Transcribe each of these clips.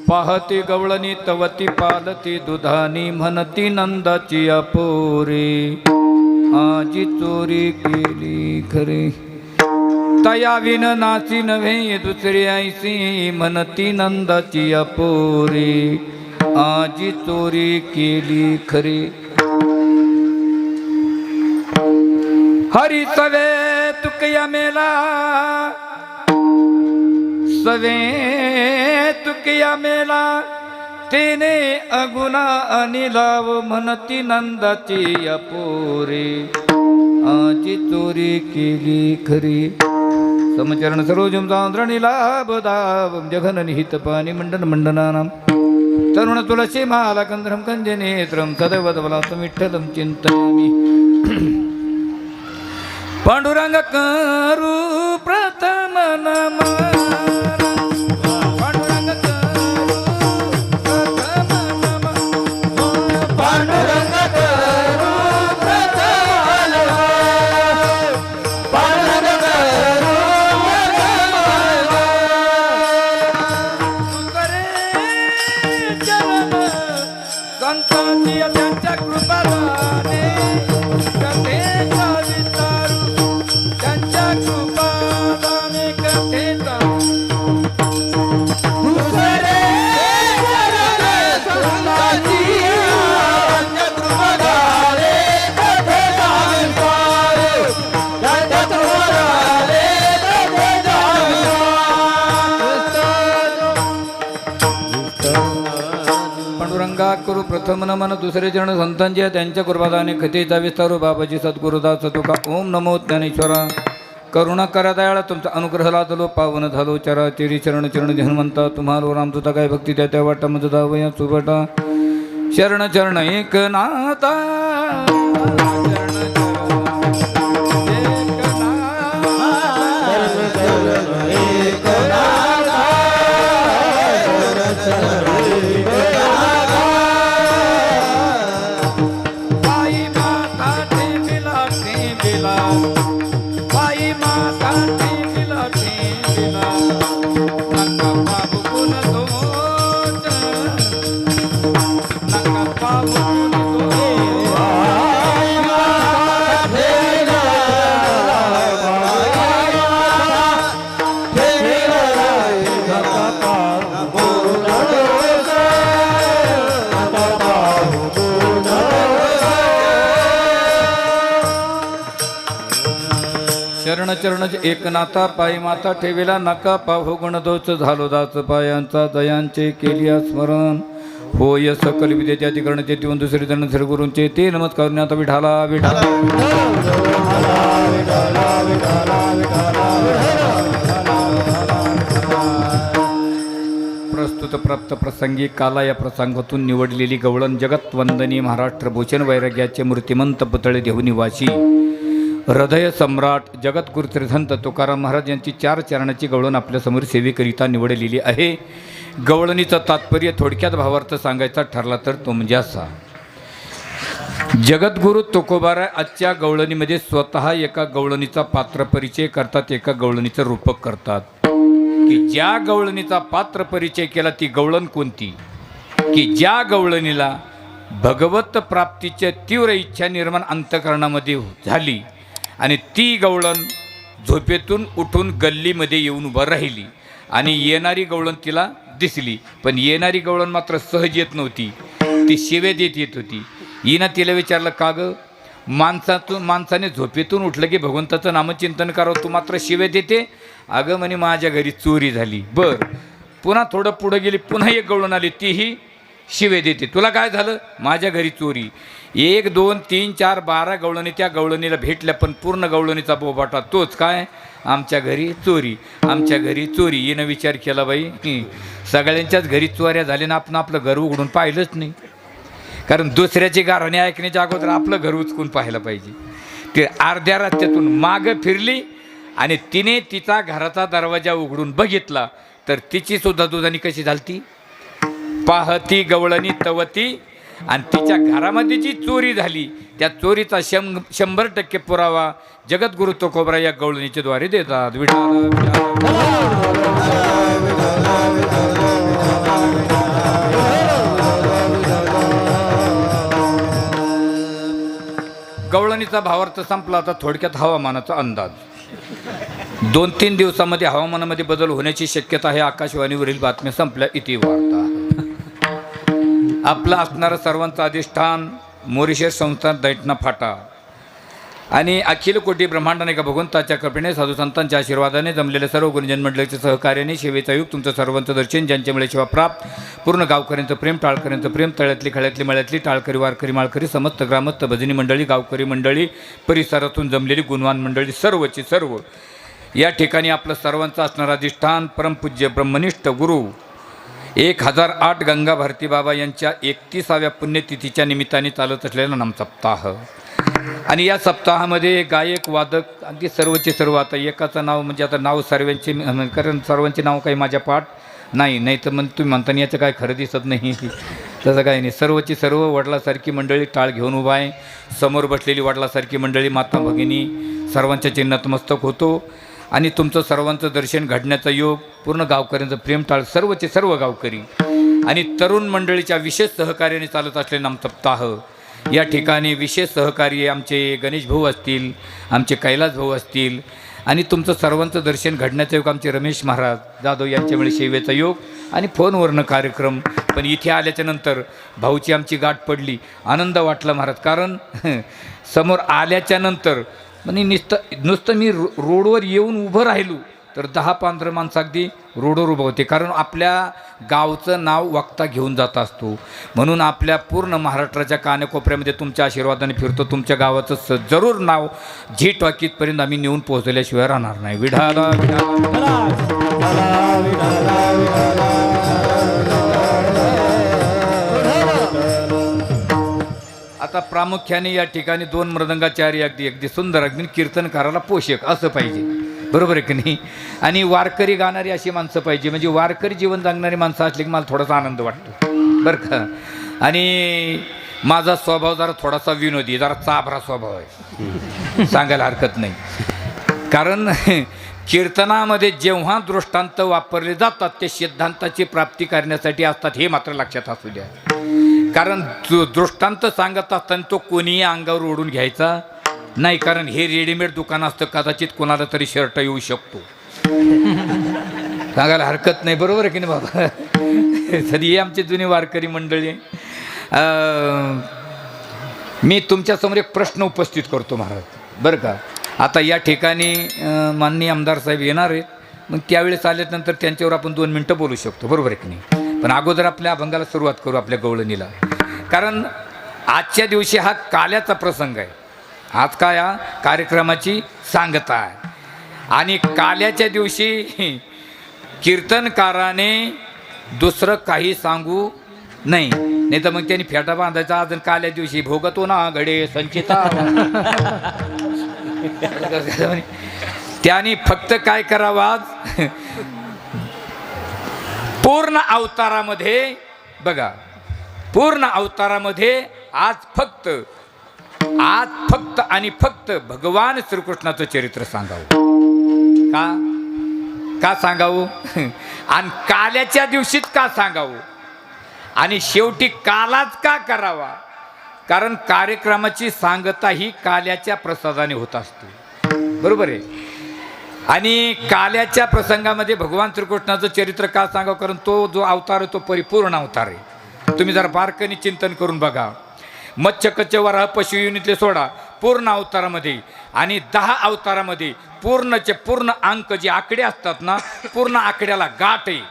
पाहती गवळणी तवती पालती दुधानी म्हणती नंदाची अपोरे आजी चोरी केली खरी तया विन नाची नव्हे दुसरी ऐसी म्हणती नंदाची अपोरे आजी चोरी केली खरी हरी सवे तुकया मेला सवे तुकया मेला तेने अगुना अनिलाव म्हणती नंदाची अपोरे आजी चोरी केली खरी समचरण सरोजम चांद्रणीला बदावम जघन निहित पाणी मंडन मंडनानाम तरुण तुलसी माला कंद्रम कंजे नेत्रम सदैवदवला विठ्ठलम चिंतयामि पांडुरंग करू प्रथम नमन पांडुरंग करू प्रथम नमन पांडुरंग करू प्रथम नमन पांडुरंग करू करे चरण संतांची त्यांच्या कृपादाने कथेचा विस्तारू त्यांच्या कृपादाने कथेचा दुसरे चरण संतांची त्यांच्या कृपादाने कथेचा विस्तारू त्यांच्या कृपादाने कथेचा पांडुरंगा करू प्रथम नमन दुसरे चरण संतांचे त्यांच्या कृपादाने कथेचा विस्तारू बाबाजी सद्गुरुदास तुका ओम नमो ज्ञानेश्वरा करुणा करा दयाळा तुमचा अनुग्रह लादलो पावन झालो चरा तेरी चरण चरण हनुमंता तुम्हाला राम तुता काय भक्ती त्या त्या वाटा मज दावया सुबटा शरण चरण एक नाता चरण चरण एक नाता पायी माता ठेविला नका पाहू गुणदोष झालो दास पायांचा दयांचे केलिया स्मरण होय सकल विद्येच्या तिकरणचे तिवून दुसरी जण श्रीगुरूंचे ते नमस्कार ज्ञाता विठाला विठाला प्रस्तुत प्राप्त प्रसंगी काला या प्रसंगातून निवडलेली गवळण जगत वंदनी महाराष्ट्र भूषण वैराग्याचे मूर्तिमंत पुतळे देवनिवासी हृदय सम्राट जगद्गुरु श्रीसंत तुकाराम महाराज यांची 4 चरणाची गवळण आपल्यासमोर सेवेकरिता निवडलेली आहे. गवळणीचं तात्पर्य थोडक्यात भावार्थ सांगायचा ठरला तर तो म्हणजे असा. जगद्गुरु तुकोबाराय आजच्या गवळणीमध्ये स्वतः एका गवळणीचा पात्र परिचय करतात, एका गवळणीचं रूपक करतात की ज्या गवळणीचा पात्र परिचय केला ती गवळण कोणती की ज्या गवळणीला भगवत प्राप्तीची तीव्र इच्छा निर्माण अंतःकरणामध्ये झाली आणि ती गवळण झोपेतून उठून गल्लीमध्ये येऊन उभं राहिली आणि येणारी गवळण तिला दिसली, पण येणारी गवळण मात्र सहज येत नव्हती, ती शिवे देत येत होती. हिनं तिला विचारलं का ग माणसाने झोपेतून उठलं की भगवंताचं नामचिंतन करावं, तू मात्र शिवे देते. अगं म्हणे माझ्या घरी चोरी झाली. बर पुन्हा थोडं पुढं गेली, पुन्हा एक गवळण आली, तीही शिवे देते. तुला काय झालं? माझ्या घरी चोरी. 1 2 3 4 12 गवळणी त्या गवळणीला भेटल्या, पण पूर्ण गवळणीचा बोबाटा तोच काय, आमच्या घरी चोरी, आमच्या घरी चोरी. हिनं विचार केला बाई सगळ्यांच्याच घरी चोऱ्या झाल्या ना, आपण आपलं घर उघडून पाहिलंच नाही, कारण दुसऱ्याची गाराणे ऐकण्याच्या अगोदर आपलं घर उचकून पाहायला पाहिजे. ते अर्ध्या रस्त्यातून मागं फिरली आणि तिने तिचा घराचा दरवाजा उघडून बघितला तर तिची सुद्धा दुधानी कशी झालती, पाहती गवळणी तवती, आणि तिच्या घरामध्ये जी चोरी झाली त्या चोरीचा 100% पुरावा जगद्गुरु तुकोबराय या गवळणीच्या द्वारे देतात. विठ्ठल गवळणीचा भावार्थ संपला. आता थोडक्यात हवामानाचा अंदाज. 2-3 दिवसामध्ये हवामानामध्ये बदल होण्याची शक्यता आहे. आकाशवाणीवरील बातम्या संपल्या. इति वार्ता. आपलं असणारं सर्वांचं अधिष्ठान मॉरिशस संस्थान दैठणा फाटा आणि अखिल कोटी ब्रह्मांडाने का भगवंताच्या कृपेने साधू संतांच्या आशीर्वादाने जमलेल्या सर्व गुरुजन मंडळीच्या सहकार्याने सेवेचा युग तुमचं सर्वांचं दर्शन ज्यांच्यामुळे सेवा प्राप्त पूर्ण गावकऱ्यांचं प्रेम टाळकऱ्यांचं प्रेम तळ्यातली खळ्यातली मळ्यातली टाळकरी वारकरी माळकरी समस्त ग्रामस्थ भजनी मंडळी गावकरी मंडळी परिसरातून जमलेली गुणवान मंडळी सर्वची सर्व या ठिकाणी आपलं सर्वांचं असणारं अधिष्ठान परमपूज्य ब्रह्मनिष्ठ गुरु 1008 गंगा भारती बाबा यांच्या 31व्या पुण्यतिथीच्या निमित्ताने चालत असलेला नामसप्ताह. आणि या सप्ताहामध्ये गायक वादक अगदी सर्वचे सर्व. आता एकाचं नाव म्हणजे आता नाव सर्वांचे, कारण सर्वांचे नाव काही माझ्या पाठ नाही तर मग तुम्ही म्हणताना याचं काय खरं दिसत नाही. तसं काही नाही. सर्वची सर्व वडिलासारखी मंडळी टाळ घेऊन उभा आहे. समोर बसलेली वडिलासारखी मंडळी माता भगिनी सर्वांच्या चिन्हात मस्तक होतो. आणि तुमचं सर्वांचं दर्शन घडण्याचा योग पूर्ण गावकऱ्यांचं प्रेम टाळ सर्वचे सर्व गावकरी आणि तरुण मंडळीच्या विशेष सहकार्याने चालत असलेले नामसप्ताह. या ठिकाणी विशेष सहकार्य आमचे गणेश भाऊ असतील, आमचे कैलास भाऊ असतील आणि तुमचं सर्वांचं दर्शन घडण्याचा योग आमचे रमेश महाराज जाधव यांच्यामुळे सेवेचा योग आणि फोनवरनं कार्यक्रम. पण इथे आल्याच्यानंतर भाऊची आमची गाठ पडली. आनंद वाटला महाराज. कारण समोर आल्याच्यानंतर म्हणजे नुसतं मी रोडवर येऊन उभं राहिलो तर 10-15 माणसं अगदी रोडवर उभं होते. कारण आपल्या गावचं नाव वक्ता घेऊन जात असतो. म्हणून आपल्या पूर्ण महाराष्ट्राच्या कानाकोपऱ्यामध्ये तुमच्या आशीर्वादाने फिरतो. तुमच्या गावाचं जरूर नाव झी टॉकीजपर्यंत आम्ही नेऊन पोहोचल्याशिवाय राहणार नाही. विढाला आता प्रामुख्याने या ठिकाणी 2 मृदंगाचार्य अगदी सुंदर अगदी कीर्तनकाराला पोषक असं पाहिजे. बरोबर आहे की नाही. आणि वारकरी गाणारी अशी माणसं पाहिजे. म्हणजे वारकरी जीवन जगणारी माणसं असली की मला थोडासा आनंद वाटतो बरं का. आणि माझा स्वभाव जरा थोडासा विनोदी, जरा चाभरा स्वभाव आहे, सांगायला हरकत नाही. कारण कीर्तनामध्ये जेव्हा दृष्टांत वापरले जातात ते सिद्धांताची प्राप्ती करण्यासाठी असतात हे मात्र लक्षात असू द्या. कारण दृष्टांत सांगत असताना तो कोणीही अंगावर ओढून घ्यायचा नाही. कारण हे रेडीमेड दुकान असतं, कदाचित कोणाला तरी शर्ट येऊ शकतो, सांगायला हरकत नाही. बरोबर आहे की नाही बाबा. सदी हे आमची जुनी वारकरी मंडळी. मी तुमच्यासमोर एक प्रश्न उपस्थित करतो महाराज बरं का. आता या ठिकाणी माननीय आमदार साहेब येणार आहेत. मग त्यावेळेस आल्यानंतर त्यांच्यावर आपण 2 मिनटं बोलू शकतो. बरोबर आहे की नाही. पण अगोदर आपल्या अभंगाला सुरुवात करू आपल्या गवळणीला. कारण आजच्या दिवशी हा काल्याचा प्रसंग आहे. आज काय या कार्यक्रमाची सांगता आहे. आणि काल्याच्या दिवशी कीर्तनकाराने दुसरं काही सांगू नाही तर मग त्यांनी फेटा बांधायचा. अजून काल्या दिवशी भोगतो ना घडे संचिता. त्यांनी फक्त काय करावं आज पूर्ण अवतारामध्ये बघा, पूर्ण अवतारामध्ये आज फक्त आणि फक्त भगवान श्रीकृष्णाचं चरित्र सांगावं. का सांगावं आणि काल्याच्या दिवशीच का सांगावं आणि शेवटी कालाच का करावा. कारण कार्यक्रमाची सांगता ही काल्याच्या प्रसादाने होत असते. बरोबर आहे. आणि काल्याच्या प्रसंगामध्ये भगवान श्रीकृष्णाचं चरित्र का सांगावं. कारण तो जो अवतार आहे तो परिपूर्ण अवतार आहे. तुम्ही जरा बारकाईने चिंतन करून बघा. मत्स्य कच्च वराह पशु युनितले सोडा पूर्ण अवतारामध्ये आणि 10 अवतारामध्ये पूर्णचे पूर्ण अंक जे आकडे असतात ना, पूर्ण आकड्याला गाठ आहे.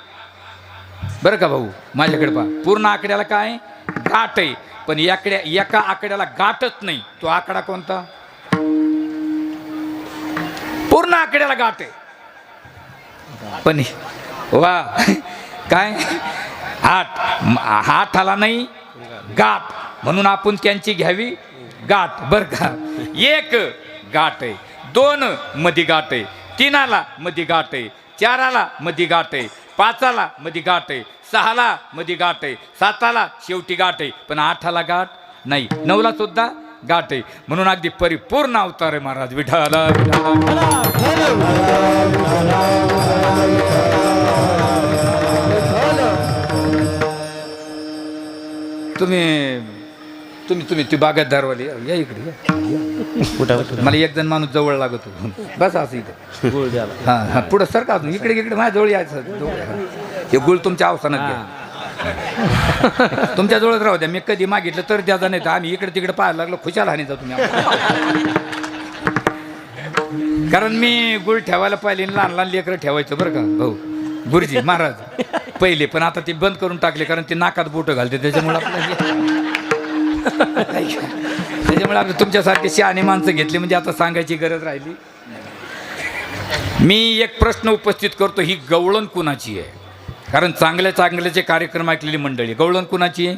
बरं का भाऊ, माझ्याकडे पहा. पूर्ण आकड्याला काय गाठ आहे. पण एका आकड्याला गाठच नाही. तो आकडा कोणता. पूर्ण आकड्याला गाठ आहे. पण वा काय हात आला नाही गाठ. म्हणून आपण त्यांची घ्यावी गाठ. बरं का. 1 गाठ आहे, 2 मधी गाठ आहे, 3 मधी गाठ आहे, 4 मधी गाठ आहे, 5 मधी गाठ आहे, 6 मधी गाठ आहे, 7 शेवटी गाठ आहे. पण 8 गाठ नाही, 9 सुद्धा गाठ आहे. म्हणून अगदी परिपूर्ण अवतार आहे महाराज. विठाला तुम्ही ती बागायतदारवाली या इकडे या. मला एक जण माणूस जवळ लागत होतो बस असं इथे हां हां पुढं सर का इकडे माझ्या जवळ यायचं हे गुळ तुमच्या अवसानात घ्या तुमच्या जवळच राहू द्या मी कधी मागितलं तर द्याचा नाही तर आम्ही इकडे तिकडे पाहायला लागलो खुशाल हानी जा तुम्ही कारण मी गुळ ठेवायला पाहिले लहान लहान लेकरं ठेवायचं बरं का भाऊ गुरुजी महाराज पहिले पण आता ते बंद करून टाकले कारण ते नाकात बोटं घालते त्याच्यामुळे आपलं तुमच्यासारखे शहाणे माणसं घेतली म्हणजे आता सांगायची गरज राहिली. मी एक प्रश्न उपस्थित करतो ही गवळण कुणाची आहे कारण चांगल्याचे कार्यक्रम ऐकलेली मंडळी गवळण कुणाची आहे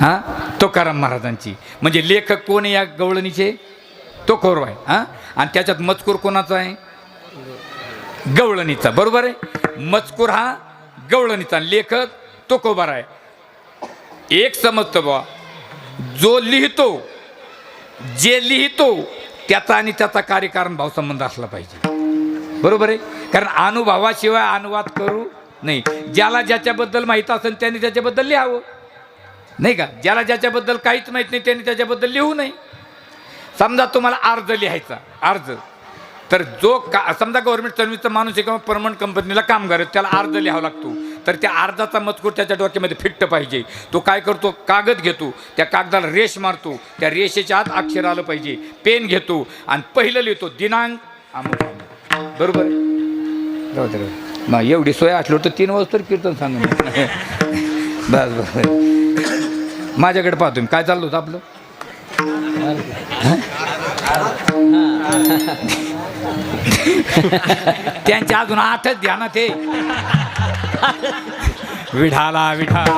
हां तुकाराम महाराजांची म्हणजे लेखक कोण आहे या गवळणीचे तुकोबा आहे हां आणि त्याच्यात मजकूर कोणाचा आहे गवळणीचा बरोबर आहे मजकूर हा गवळणीचा लेखक तुकोबा आहे. एक समजतं बा जो लिहितो जे लिहितो त्याचा आणि त्याचा कार्यकारण भावसंबंध असला पाहिजे बरोबर आहे कारण अनुभवाशिवाय अनुवाद करू नाही. ज्याला ज्याच्याबद्दल माहीत असेल त्याने त्याच्याबद्दल लिहावं नाही का ज्याला ज्याच्याबद्दल काहीच माहीत नाही त्याने त्याच्याबद्दल लिहू नये. समजा तुम्हाला अर्ज लिहायचा अर्ज तर जो समजा गव्हर्नमेंट सर्व्हिसचा माणूस आहे किंवा परमनंट कंपनीला कामगार आहे त्याला अर्ज लिहावा लागतो तर त्या अर्जाचा मजकूर त्याच्या डोक्यामध्ये फिट्ट पाहिजे. तो काय करतो कागद घेतो त्या कागदाला रेष मारतो त्या रेषेच्या आत अक्षर आलं पाहिजे पेन घेतो आणि पहिलं लिहितो दिनांक बरोबर मग एवढी सोय असलो तर 3 वाजता कीर्तन सांगून बस बस माझ्याकडे पाहतो काय चाललं होतं आपलं त्यांच्या अजून 8च ध्यानात आहे विठाला विठाला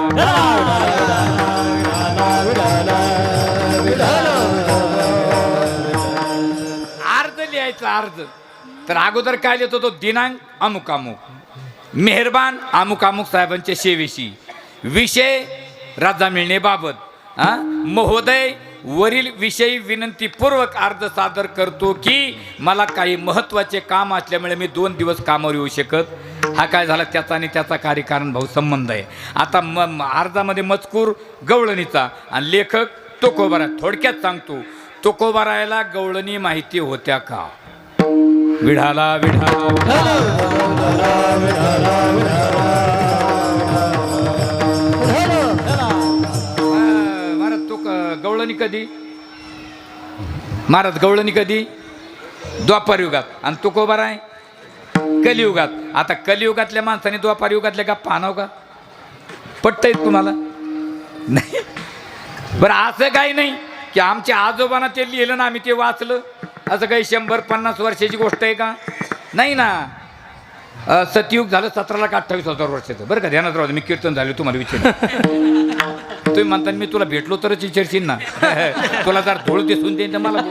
अर्ज लिहायचा अर्ज तर अगोदर काय लिहितो तो दिनांक अमुक अमुक मेहरबान अमुक अमुक साहेबांच्या सेवेशी विषय रजा मिळण्याबाबत महोदय वरील विषयी विनंतीपूर्वक अर्ज सादर करतो की मला काही महत्त्वाचे काम असल्यामुळे मी 2 दिवस कामावर येऊ शकत. हा काय झाला त्याचा आणि त्याचा कार्यकारण भाऊ संबंध आहे. आता अर्जामध्ये मजकूर गवळणीचा आणि लेखक तुकोबा. थोडक्यात सांगतो तुकोबारायला गवळणी माहिती होत्या का विढाला विढाला गवळणी कधी महाराज गवळणी कधी द्वापार युगात आणि तुकोबाराय कलियुगात. आता कलियुगातल्या माणसाने द्वापार युगातल्या का पाहनाव का पटतंय तुम्हाला नाही बरं असं काही नाही की आमच्या आजोबांना ते लिहिलं ना आम्ही ते वाचलं असं काही 100-50 वर्षाची गोष्ट आहे का नाही ना. सतयुग झालं 17,28,000 वर्षाचं बरं का ध्यानात राहू मी कीर्तन झाले तुम्हाला विचार तुम्ही म्हणता मी तुला भेटलो तरच विचारशील ना तुला जर थोडं दिसून देईन तर मला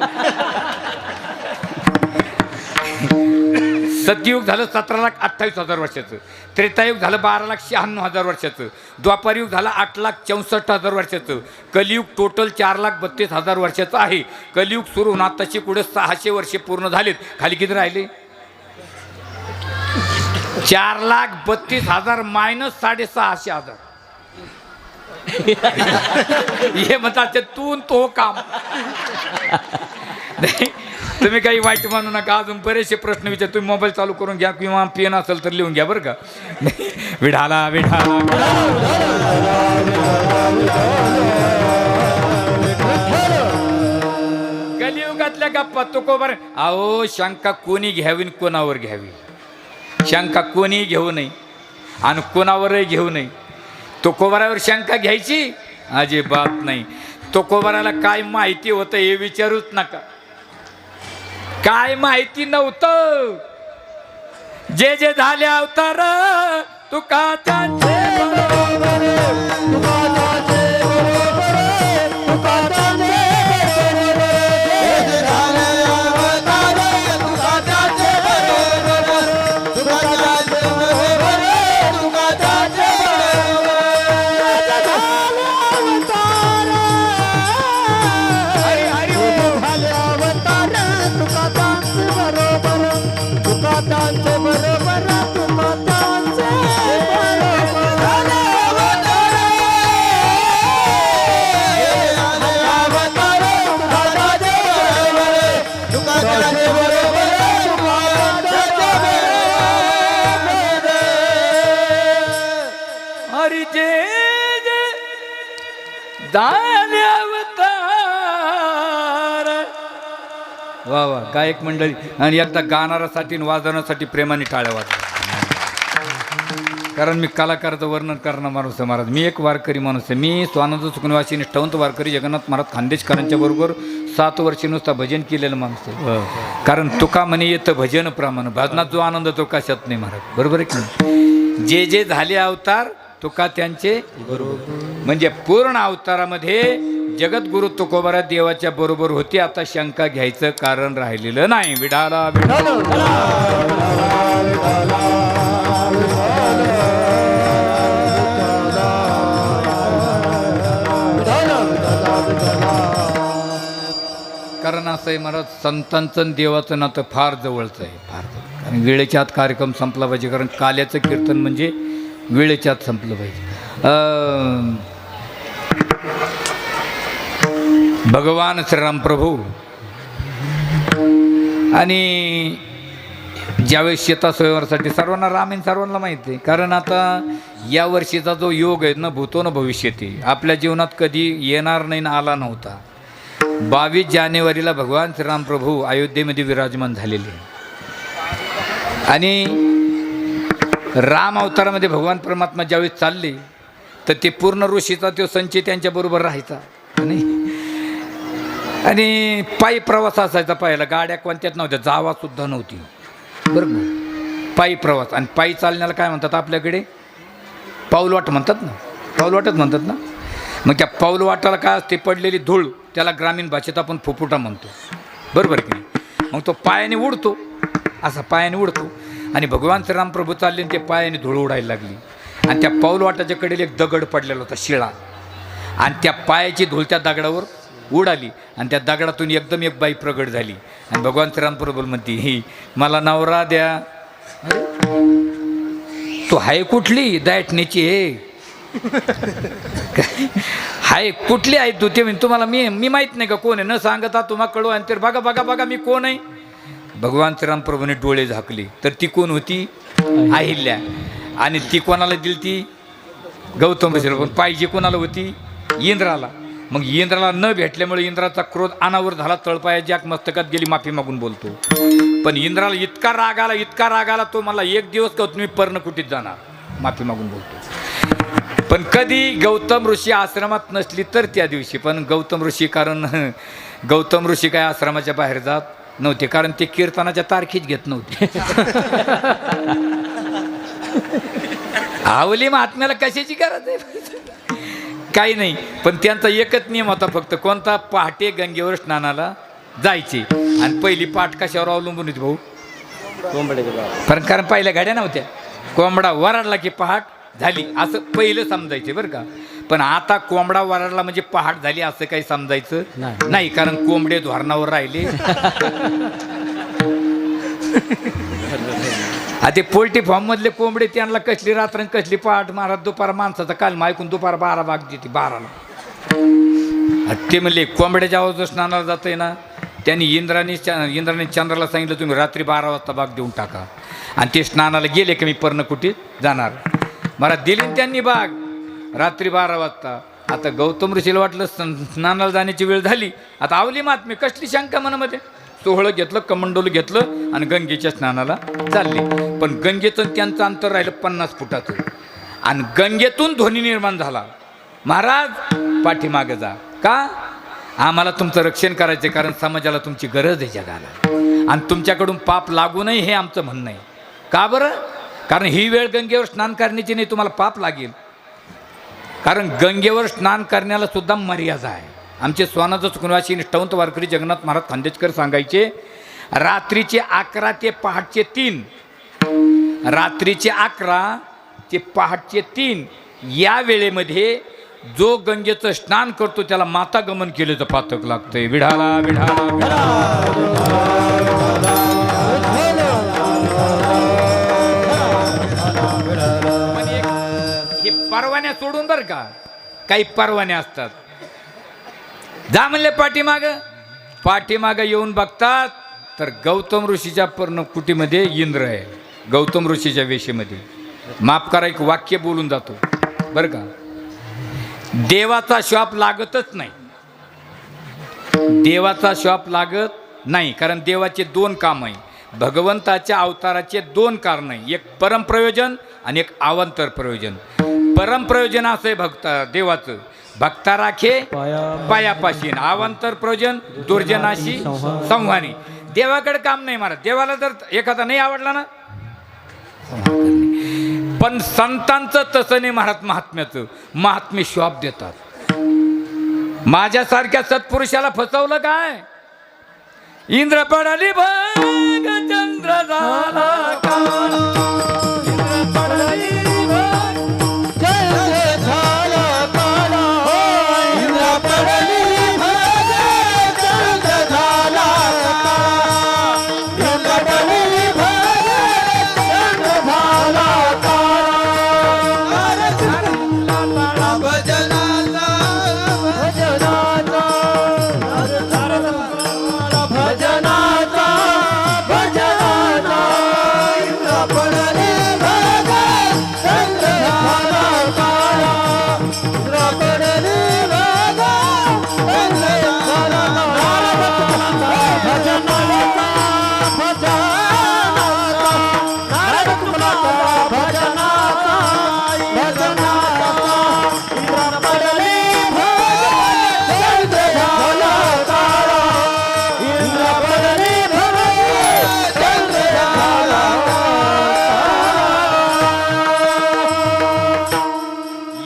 सतयुग झालं 17,28,000 वर्षाचं त्रेतायुग झालं 12,96,000 वर्षाचं द्वापारयुग झालं 8,64,000 वर्षाचं कलियुग टोटल 4,32,000 वर्षाचं आहे. कलियुग सुरू होऊन आताची पुढे 600 वर्षे पूर्ण झालेत. खाली किती राहिले 4,32,000 मायनस 650,000 हे म्हणतात तू तो काम तुम्ही काही वाईट मानू नका. अजून बरेचसे प्रश्न विचार तुम्ही मोबाईल चालू करून घ्या किंवा पेन असेल तर लिहून घ्या बरं का. विढाला विढाला कलियुगातल्या गप्पा तुकोबार. अहो शंका कोणी घ्यावी कोणावर घ्यावी शंका कोणी घेऊ नये आणि कोणावरही घेऊ नये. तुकोबारावर शंका घ्यायची अजिबात नाही. तुकोबाराला काय माहिती होतं हे विचारूच नका. काय माहिती नव्हतं जे जे झाले अवतार तुका त्यांचे वा वा गायक मंडळी आणि एकदा गाणाऱ्यासाठी आणि वाजवण्यासाठी प्रेमाने टाळ्या वाजवा. कारण मी कलाकाराचं वर्णन करणार माणूस आहे महाराज. मी एक वारकरी माणूस आहे. मी स्वानंद सुखनिवासी निष्ठावंत वारकरी जगन्नाथ महाराज खानदेशकरांच्या बरोबर 7 वर्ष नुसता भजन केलेलं माणूस आहे. कारण तुका म्हणे येतं भजन प्रमाण, भजनात जो आनंद तो कशात नाही महाराज. बरोबर आहे की जे जे झाले अवतार तुका त्यांचे बरोबर, म्हणजे पूर्ण अवतारामध्ये जगद्गुरु तुकोबारा देवाच्या बरोबर होते. आता शंका घ्यायचं कारण राहिलेलं नाही. विठाला कारण असं आहे महाराज, संतांचं आणि देवाचं नातं फार जवळचं आहे, फार जवळ. आणि वेळेच्या आत कार्यक्रम संपला पाहिजे. कारण काल्याचं कीर्तन म्हणजे वेळेच्या आत संपलं पाहिजे. भगवान श्रीराम प्रभू आणि ज्यावेळेस शेता स्वयंवरासाठी सर्वांना रामेन सर्वांना माहिती आहे. कारण आता या वर्षीचा जो योग आहे ना, भूतो न भविष्यती, आपल्या जीवनात कधी येणार नाही ना आला नव्हता. 22 जानेवारीला भगवान श्रीराम प्रभू अयोध्येमध्ये विराजमान झालेले. आणि राम अवतारामध्ये भगवान परमात्मा ज्यावेळेस चालले तर ते पूर्ण ऋषीचा तो संचय त्यांच्याबरोबर राहायचा. आणि पायी प्रवास असायचा. पायाला गाड्या कोणत्याच नव्हत्या, जावासुद्धा नव्हती. बरोबर, पायी प्रवास. आणि पायी चालण्याला काय म्हणतात आपल्याकडे? पाऊलवाट म्हणतात ना, पाऊलवाटच म्हणतात ना. मग त्या पाऊलवाटाला काय असते? पडलेली धूळ, त्याला ग्रामीण भाषेत आपण फुफुटा म्हणतो. बरोबर की नाही? मग तो पायाने उडतो, असा पायाने उडतो. आणि भगवान श्रीराम प्रभू चालले आणि ते पायाने धूळ उडायला लागली. आणि त्या पाऊलवाटाच्या कडेला एक दगड पडलेला होता, शिळा. आणि त्या पायाची धूळ त्या दगडावर उडाली. आणि त्या दगडातून एकदम एक बाई प्रगट झाली. आणि भगवान श्रीराम प्रभू म्हणते, ही मला नवरा द्या. तो हाय कुठली दायटण्याची आहे? हाय कुठली आहे तू? ते म्हणजे तुम्हाला मी माहीत नाही का कोण आहे? न सांगता तुम्हाला कळू. आणि तर बघा बघा बघा मी कोण आहे. भगवान श्रीराम प्रभूने डोळे झाकले तर ती कोण होती? अहिल्या. आणि ती कोणाला दिली? ती गौतम ऋषीला. पण पाहिजे कोणाला होती? इंद्राला. मग इंद्राला न भेटल्यामुळे इंद्राचा क्रोध अनावर झाला. तळपायाच्या मस्तकात गेली, माफी मागून बोलतो. पण इंद्राला इतका राग आला, इतका राग आला, तो मला एक दिवस का तुम्ही पर्णकुटीत जाणार, माफी मागून बोलतो. पण कधी गौतम ऋषी आश्रमात नसली तर त्या दिवशी. पण गौतम ऋषी, कारण गौतम ऋषी काय आश्रमाच्या बाहेर जात नव्हते, कारण ते कीर्तनाच्या तारखीच घेत नव्हते. आवली महात्म्याला कशाची गरज आहे? काही नाही. पण त्यांचा एकच नियम होता फक्त. कोणता? पहाटे गंगेवर स्नानाला जायचे. आणि पहिली पाठ कशावर अवलंबून होती भाऊ? कोंबड्याच्या. कारण पहिल्या गाड्या नव्हत्या. कोंबडा वराडला की पहाट झाली असं पहिलं समजायचे बरं का. पण आता कोंबडा वराडला म्हणजे पहाट झाली असं काही समजायचं नाही. कारण कोंबडे धोरणावर राहिले. ते पोल्ट्री फार्म मधले कोंबडे, त्यांना कसली रात्र कसली पहाट. महाराज दुपार माणसाचा काल ऐकून दुपार 12 वाजते ती 12ला. ते म्हणले कोंबड्याच्या आवाज स्नानाला जातोय ना, त्यांनी इंद्राने चंद्राला सांगितलं तुम्ही रात्री 12 वाजता बाग देऊन टाका. आणि ते स्नानाला गेले की मी पर्णकुटीत जाणार. मला दिली त्यांनी बाग रात्री 12 वाजता. आता गौतम ऋषीला वाटलं स्नानाला जाण्याची वेळ झाली. आता आवली महात्मे कसली शंका मनामध्ये. सोहळं घेतलं, कमंडोल घेतलं आणि गंगेच्या स्नानाला चालले. पण गंगेतून त्यांचं अंतर राहिलं 50 फुटाचं. आणि गंगेतून ध्वनी निर्माण झाला, महाराज पाठीमागे जा. का? आम्हाला तुमचं रक्षण करायचं, कारण समाजाला तुमची गरज आहे जगाला. आणि तुमच्याकडून पाप लागू नये हे आमचं म्हणणं आहे. का बरं? कारण ही वेळ गंगेवर स्नान करण्याची नाही, तुम्हाला पाप लागेल. कारण गंगेवर स्नान करण्याला सुद्धा मर्यादा आहे. आमचे स्वानंद सुखनिवासी निष्ठावंत वारकरी जगन्नाथ महाराज खानदेशकर सांगायचे, रात्रीचे 11 ते पहाटचे 3, रात्रीचे 11 ते पहाटचे 3 या वेळेमध्ये जो गंगेचं स्नान करतो त्याला माता गमन केल्याचं पातक लागतंय. विढाला विढाला हे परवान्या सोडून बरं का, काही परवान्या असतात. जा म्हणले पाठीमाग येऊन बघतात तर गौतम ऋषीच्या पर्णकुटीमध्ये इंद्र आहे. गौतम ऋषीच्या वेशीमध्ये. माफ करा, एक वाक्य बोलून जातो बरं का. देवाचा श्वाप लागतच नाही, देवाचा श्वाप लागत नाही, कारण देवाचे दोन काम आहे. भगवंताच्या अवताराचे दोन कारण आहे, एक परमप्रयोजन आणि एक अवांतर प्रयोजन. परमप्रयोजन असं आहे देवाचं, भक्ता राखे पायापाशी, अवांतर प्रयोजन दुर्जनाशी संहारी. देवाकडे काम नाही महाराज. देवाला जर एखादा नाही आवडला ना, पण संतांचं तसं नाही महाराज. महात्म्याचं महात्म्य श्वाप देतात. माझ्यासारख्या सत्पुरुषाला फसवलं काय? इंद्र पडली भग चंद्र झाला काळ, इंद्र पडली भग चंद्र झाला काळ, इंद्र पडली भग चंद्र झाला काळ, इंद्र पडली भग चंद्र झाला काळ.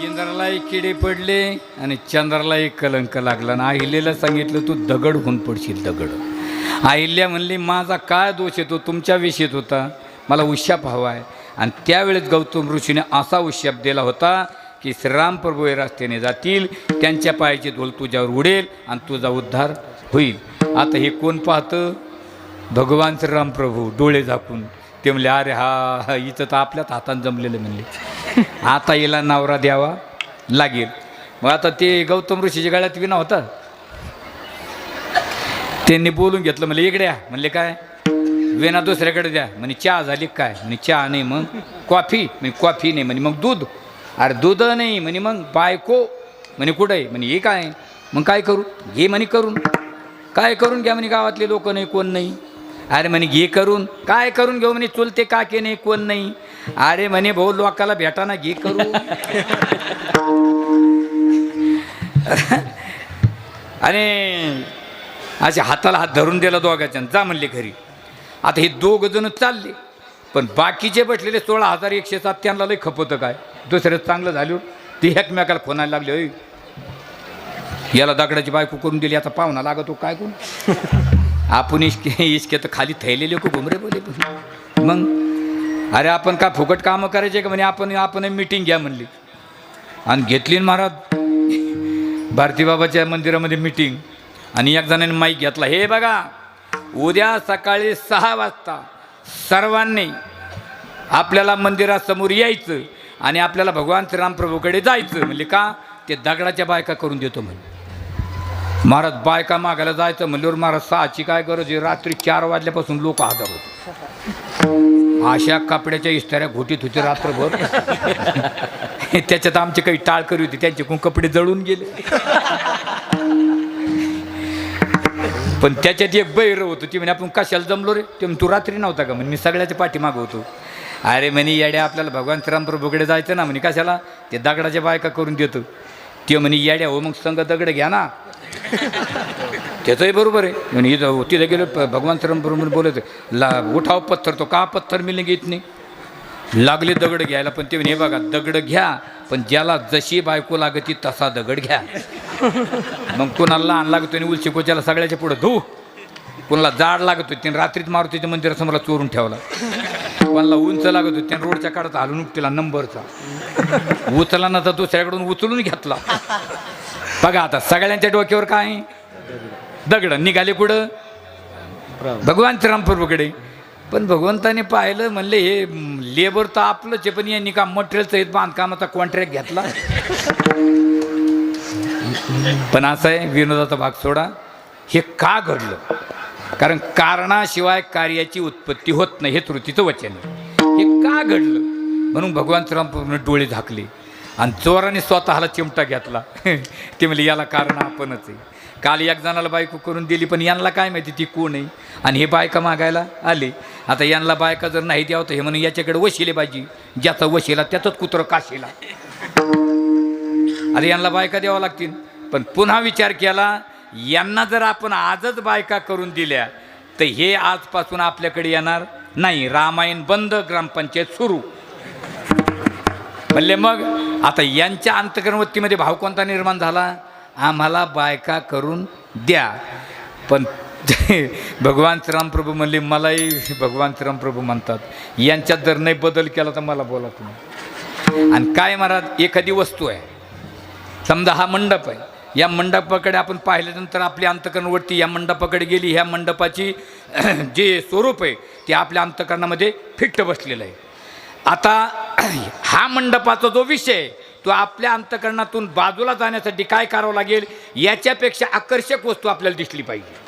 भजनाला किडे पडले आणि चंद्रालाही कलंक लागला. आणि अहिल्याला सांगितलं तू दगड होऊन पडशील, दगड. अहिल्या म्हणली माझा काय दोष येतो, तुमच्या विषयीत होता, मला उशाप हवा आहे. आणि त्यावेळेस गौतम ऋषीने असा उशाप दिला होता की श्रीराम प्रभू हे रस्त्याने जातील, त्यांच्या पायाची धूल तुझ्यावर उडेल आणि तुझा उद्धार होईल. आता हे कोण पाहतं? भगवान श्रीराम प्रभू डोळे झाकून. ते म्हणले अरे हा इथं तर आपल्याच हातानं जमलेलं म्हणले, आता हिला नवरा द्यावा लागेल. मग आता ते गौतम ऋषीच्या गळ्यात विना होता, त्यांनी बोलून घेतलं. म्हणले इकडे या. म्हणले काय? विना दुसऱ्याकडे द्या. म्हणे चहा झाली काय? म्हणे चहा नाही. मग कॉफी? म्हणे कॉफी नाही. म्हणे मग दूध? अरे दूध नाही. म्हणे मग बायको? म्हणे कुठं आहे? म्हणे हे काय? मग काय करू? घे म्हणे करून. काय करून घ्या? म्हणे गावातले लोक नाही, कोण नाही. अरे म्हणे घे करून. काय करून घेऊ? म्हणे चुलते काके नाही, कोण नाही. अरे म्हणे भाऊ लोकाला भेटाना, घे करू. आणि असे हाताला हात धरून दिला दोघांच्या, जा म्हणले घरी. आता हे दोघ जण चालले, पण बाकीचे बसलेले 16,107 त्यांना लई खपवतं काय. दुसरं चांगलं झालं ते एकमेकाला खोनायला लागले, याला दगडाची बायको करून दिली, आता पाहुणा लागतो काय कोण. आपण इश्के तर खाली थैलेले को घुमरे बोले. मग अरे आपण का फुकट कामं करायचे का? म्हणे आपण मीटिंग घ्या म्हणली. आणि घेतली महाराज भारतीबाबाच्या मंदिरामध्ये मीटिंग. आणि एक जणांनी माईक घेतला, हे बघा उद्या सकाळी 6 वाजता सर्वांनी आपल्याला मंदिरासमोर यायचं आणि आपल्याला भगवान श्रीराम प्रभूकडे जायचं. म्हणजे का? ते दगडाच्या बायका करून देतो म्हणे. महाराज बायका मागायला जायचं म्हणल्यावर महाराज 6ची काय गरज आहे? रात्री 4 वाजल्यापासून लोक हजर होते. अशा कपड्याच्या इस्ताऱ्या घोटीत होते रात्रभर. त्याच्यात आमचे काही टाळकरी होते, त्यांचे कोण कपडे जळून गेले. पण त्याच्यात एक बैर होतं, ती म्हणे आपण कशाला जमलो रे? ते तू रात्री नव्हता का? म्हणे मी सगळ्याच्या पाठी मागवतो. अरे म्हणे येड्या आपल्याला भगवान श्रीराम प्रभूकडे जायचं ना. म्हणे कशाला? ते दगडाच्या बायका करून देतो. ते म्हणे येड्या हो, मग संग दगड घ्या ना. त्याचंही बरोबर आहे. म्हणे तिथं गेलो भगवान श्रीराम प्रभू बोलायचं उठाव पत्थर, तो का पत्थर मिळणे घेत नाही. लागले दगड घ्यायला, पण ते म्हणे बघा दगड घ्या, पण ज्याला जशी बायको लागती तसा दगड घ्या. मग कोणाला लहान लागतो आणि उलशी कोच्याला सगळ्याच्या पुढं धू. कोणाला जाड लागत होती त्याने रात्रीच मारुतीच्या मंदिरासमोर चोरून ठेवला. कोणाला उंच लागत होती त्याने रोडच्या काढत हलून उपटीला नंबरचा. उचला ना तर दुसऱ्याकडून उचलून घेतला. बघा आता सगळ्यांच्या डोक्यावर काय? दगड. निघाले कुठं? भगवान श्रीराम प्रभूकडे. पण भगवंताने पाहिलं, म्हणले हे लेबर तर आपलंच आहे, पण यांनी का मटेरियलचं बांधकामाचा कॉन्ट्रॅक्ट घेतला. पण असं आहे, विनोदाचा भाग सोडा. हे का घडलं? कारण कारणाशिवाय कार्याची उत्पत्ती होत नाही, हे श्रुतीचं वचन आहे. हे का घडलं म्हणून भगवान श्रीराम डोळे झाकले आणि चोराने स्वतःला चिमटा घेतला. ते म्हणले याला कारण आपणच आहे. काल एक जणाला बायको करून दिली, पण यांना काय माहिती ती कोण आहे, आणि हे बायका मागायला आले. आता यांना बायका जर नाही द्यावं तर हे म्हणून याच्याकडे वशिले पाहिजे, ज्याचा वशिला त्याचंच कुत्रं काशीला. अरे यांना बायका द्यावं लागतील. पण पुन्हा विचार केला, यांना जर आपण आजच बायका करून दिल्या तर हे आजपासून आपल्याकडे येणार नाही. रामायण बंद, ग्रामपंचायत सुरू. म्हणले मग आता यांच्या अंतकर्णवृत्तीमध्ये भाव कोणता निर्माण झाला, आम्हाला बायका करून द्या. पण भगवान श्रीरामप्रभू म्हणले, मलाही भगवान श्रीरामप्रभू म्हणतात, यांच्यात जर नाही बदल केला तर मला बोला तुम्ही. आणि काय महाराज, एखादी वस्तू आहे, समजा हा मंडप आहे, या मंडपाकडे आपण पाहिल्यानंतर आपली अंतकरणवृत्ती या मंडपाकडे गेली. ह्या मंडपाची जे स्वरूप आहे ते आपल्या अंतकरणामध्ये फिट्ट बसलेलं आहे. आता हा मंडपाचा जो विषय आहे तो आपल्या अंतकरणातून बाजूला जाण्यासाठी काय करावं लागेल, याच्यापेक्षा आकर्षक वस्तू आपल्याला दिसली पाहिजे.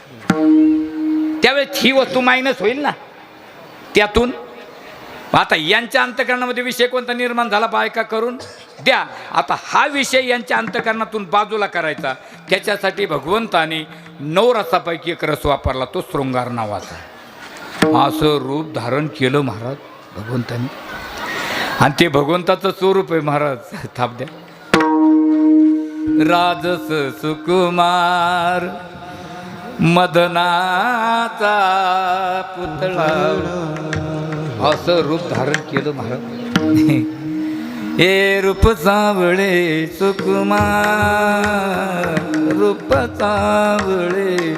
त्यावेळेस ही वस्तू मायनस होईल ना त्यातून. आता यांच्या अंतकरणामध्ये विषय कोणता निर्माण झाला, बायका करून द्या. आता हा विषय यांच्या अंतकरणातून बाजूला करायचा, त्याच्यासाठी भगवंताने 9 रसापैकी एक रस वापरला, तो शृंगार नावाचा. असं रूप धारण केलं महाराज भगवंताने, आणि ते भगवंताचं स्वरूप आहे महाराज. थाप द्या. राजस सुकुमार मदनाचा पुतळा, असं रूप धारण केलं महाराज. हे रूप सावळे सुकुमार, रूप सावळे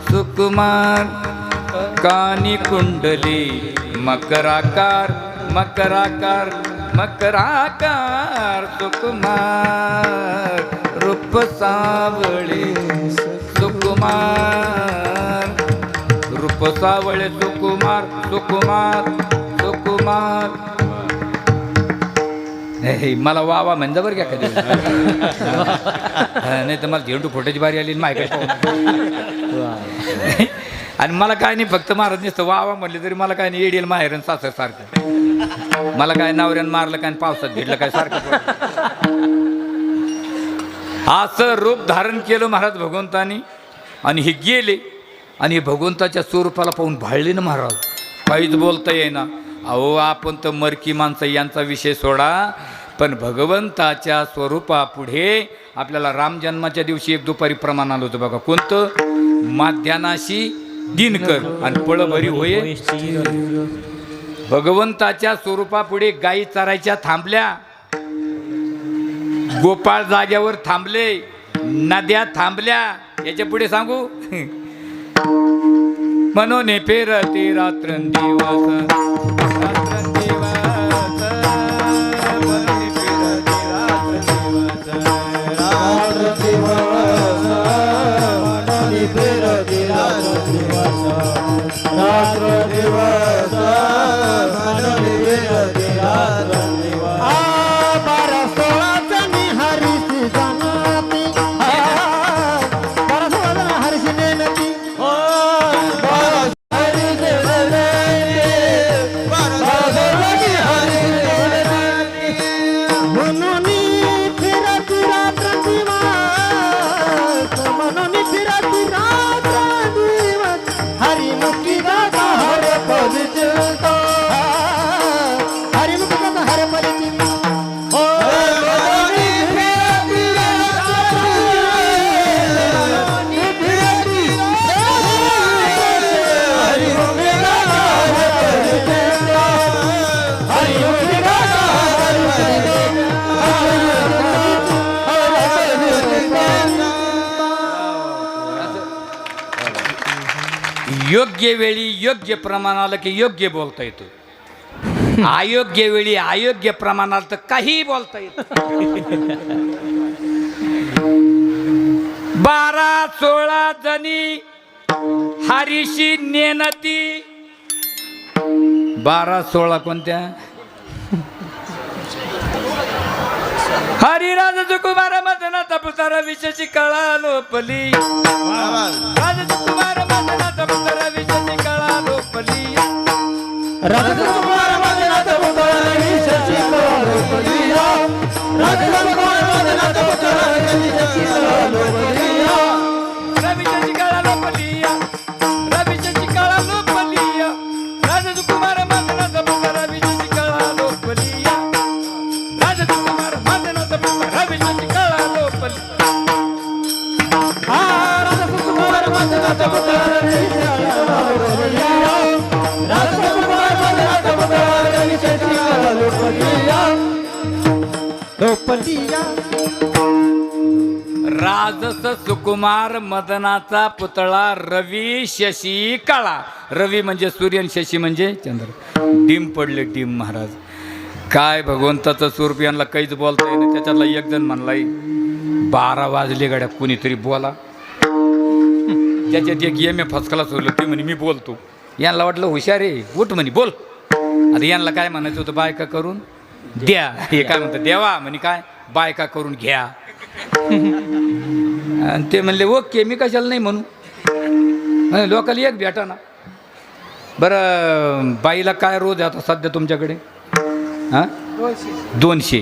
सुकुमार, कानी कुंडली मकराकार, मकराकार मकराकार सुकुमार, रूप सावळे सुकुमार, रूप सावळे सुकुमार, सुकुमार सुकुमार. हे मला वावा म्हणजे बरं का कधी नाही तर मला झेंडू फोटाची बारी आली माझ्याकडे. आणि मला काय नाही, फक्त महाराज नसतं वावा म्हणले तरी मला काय नाही, येडील माहेरन सासर सारखं. मला काय नवऱ्यानं मारलं काय, पावसात भिडलं काय सारखं. असं रूप धारण केलं महाराज भगवंतानी, आणि हे गेले. आणि भगवंताच्या स्वरूपाला पाहून भाळले ना महाराज, काहीच बोलता येईना. अहो आपण तर मरकी माणसं, यांचा विषय सोडा, पण भगवंताच्या स्वरूपापुढे आपल्याला राम जन्माच्या दिवशी एक दुपारी प्रमाण आलं होतं बघा, कोणतं, माध्यानाशी दिनकर आणि पळभरी होय. भगवंताच्या स्वरूपापुढे गायी चरायच्या थांबल्या, गोपाळ जाग्यावर थांबले, नद्या थांबल्या. याच्या पुढे सांगू, मनोने फेरते रात्रंदिवस, रात्रंदिवस, मनोने फेरते रात्रंदिवस, रात्रंदिवस, मनोने फेरते रात्रंदिवस, रात्रंदिवस, मनोने फेरते रात्रंदिवस. बारा सोळाचा निहारीची जाणती, बारा सोळाचा निहारीची नेनती, योग्य वेळी योग्य प्रमाण आलं की योग्य बोलता येतो, अयोग्य वेळी अयोग्य प्रमाण आलं तर काही बोलता येत. 12-16 जणी हरीशी नेनती. 12-16 कोणत्या? हरिराज सुकुमार मदनाचा पुतारा विशेषी कळा लोपली. राज सुकुमार मदनाचा पुतारा विशेषी कळा लोपली. राज सुकुमार मदनाचा पुतारा विशेषी कळा लोपली. राज सुकुमार मदनाचा पुतारा विशेषी कळा लोपली. राजस सुकुमार मदनाचा पुतळा रवी शशी काळा. रवी म्हणजे सूर्य आणि शशी म्हणजे चंद्र. डिम पडले डिम महाराज. काय भगवंताचं स्वरूप यांना काहीच बोलता येईल. त्याच्यातला एक जण म्हणलाय 12 वाजले गाड्या कुणीतरी बोला. त्याच्यात एक एम ए फसकला सोडलं ते म्हणे मी बोलतो. यांना वाटलं हुशार आहे उठ म्हणे बोल. आता यांना काय म्हणायचं होतं बायका करून द्या. हे काय म्हणतात देवा म्हणे काय बायका करून घ्या. आणि ते म्हणले ओके मी कशाला नाही म्हणू. लोकाला एक भेटा ना. बरं बाईला काय रोज आहे आता सध्या तुमच्याकडे? हां 200.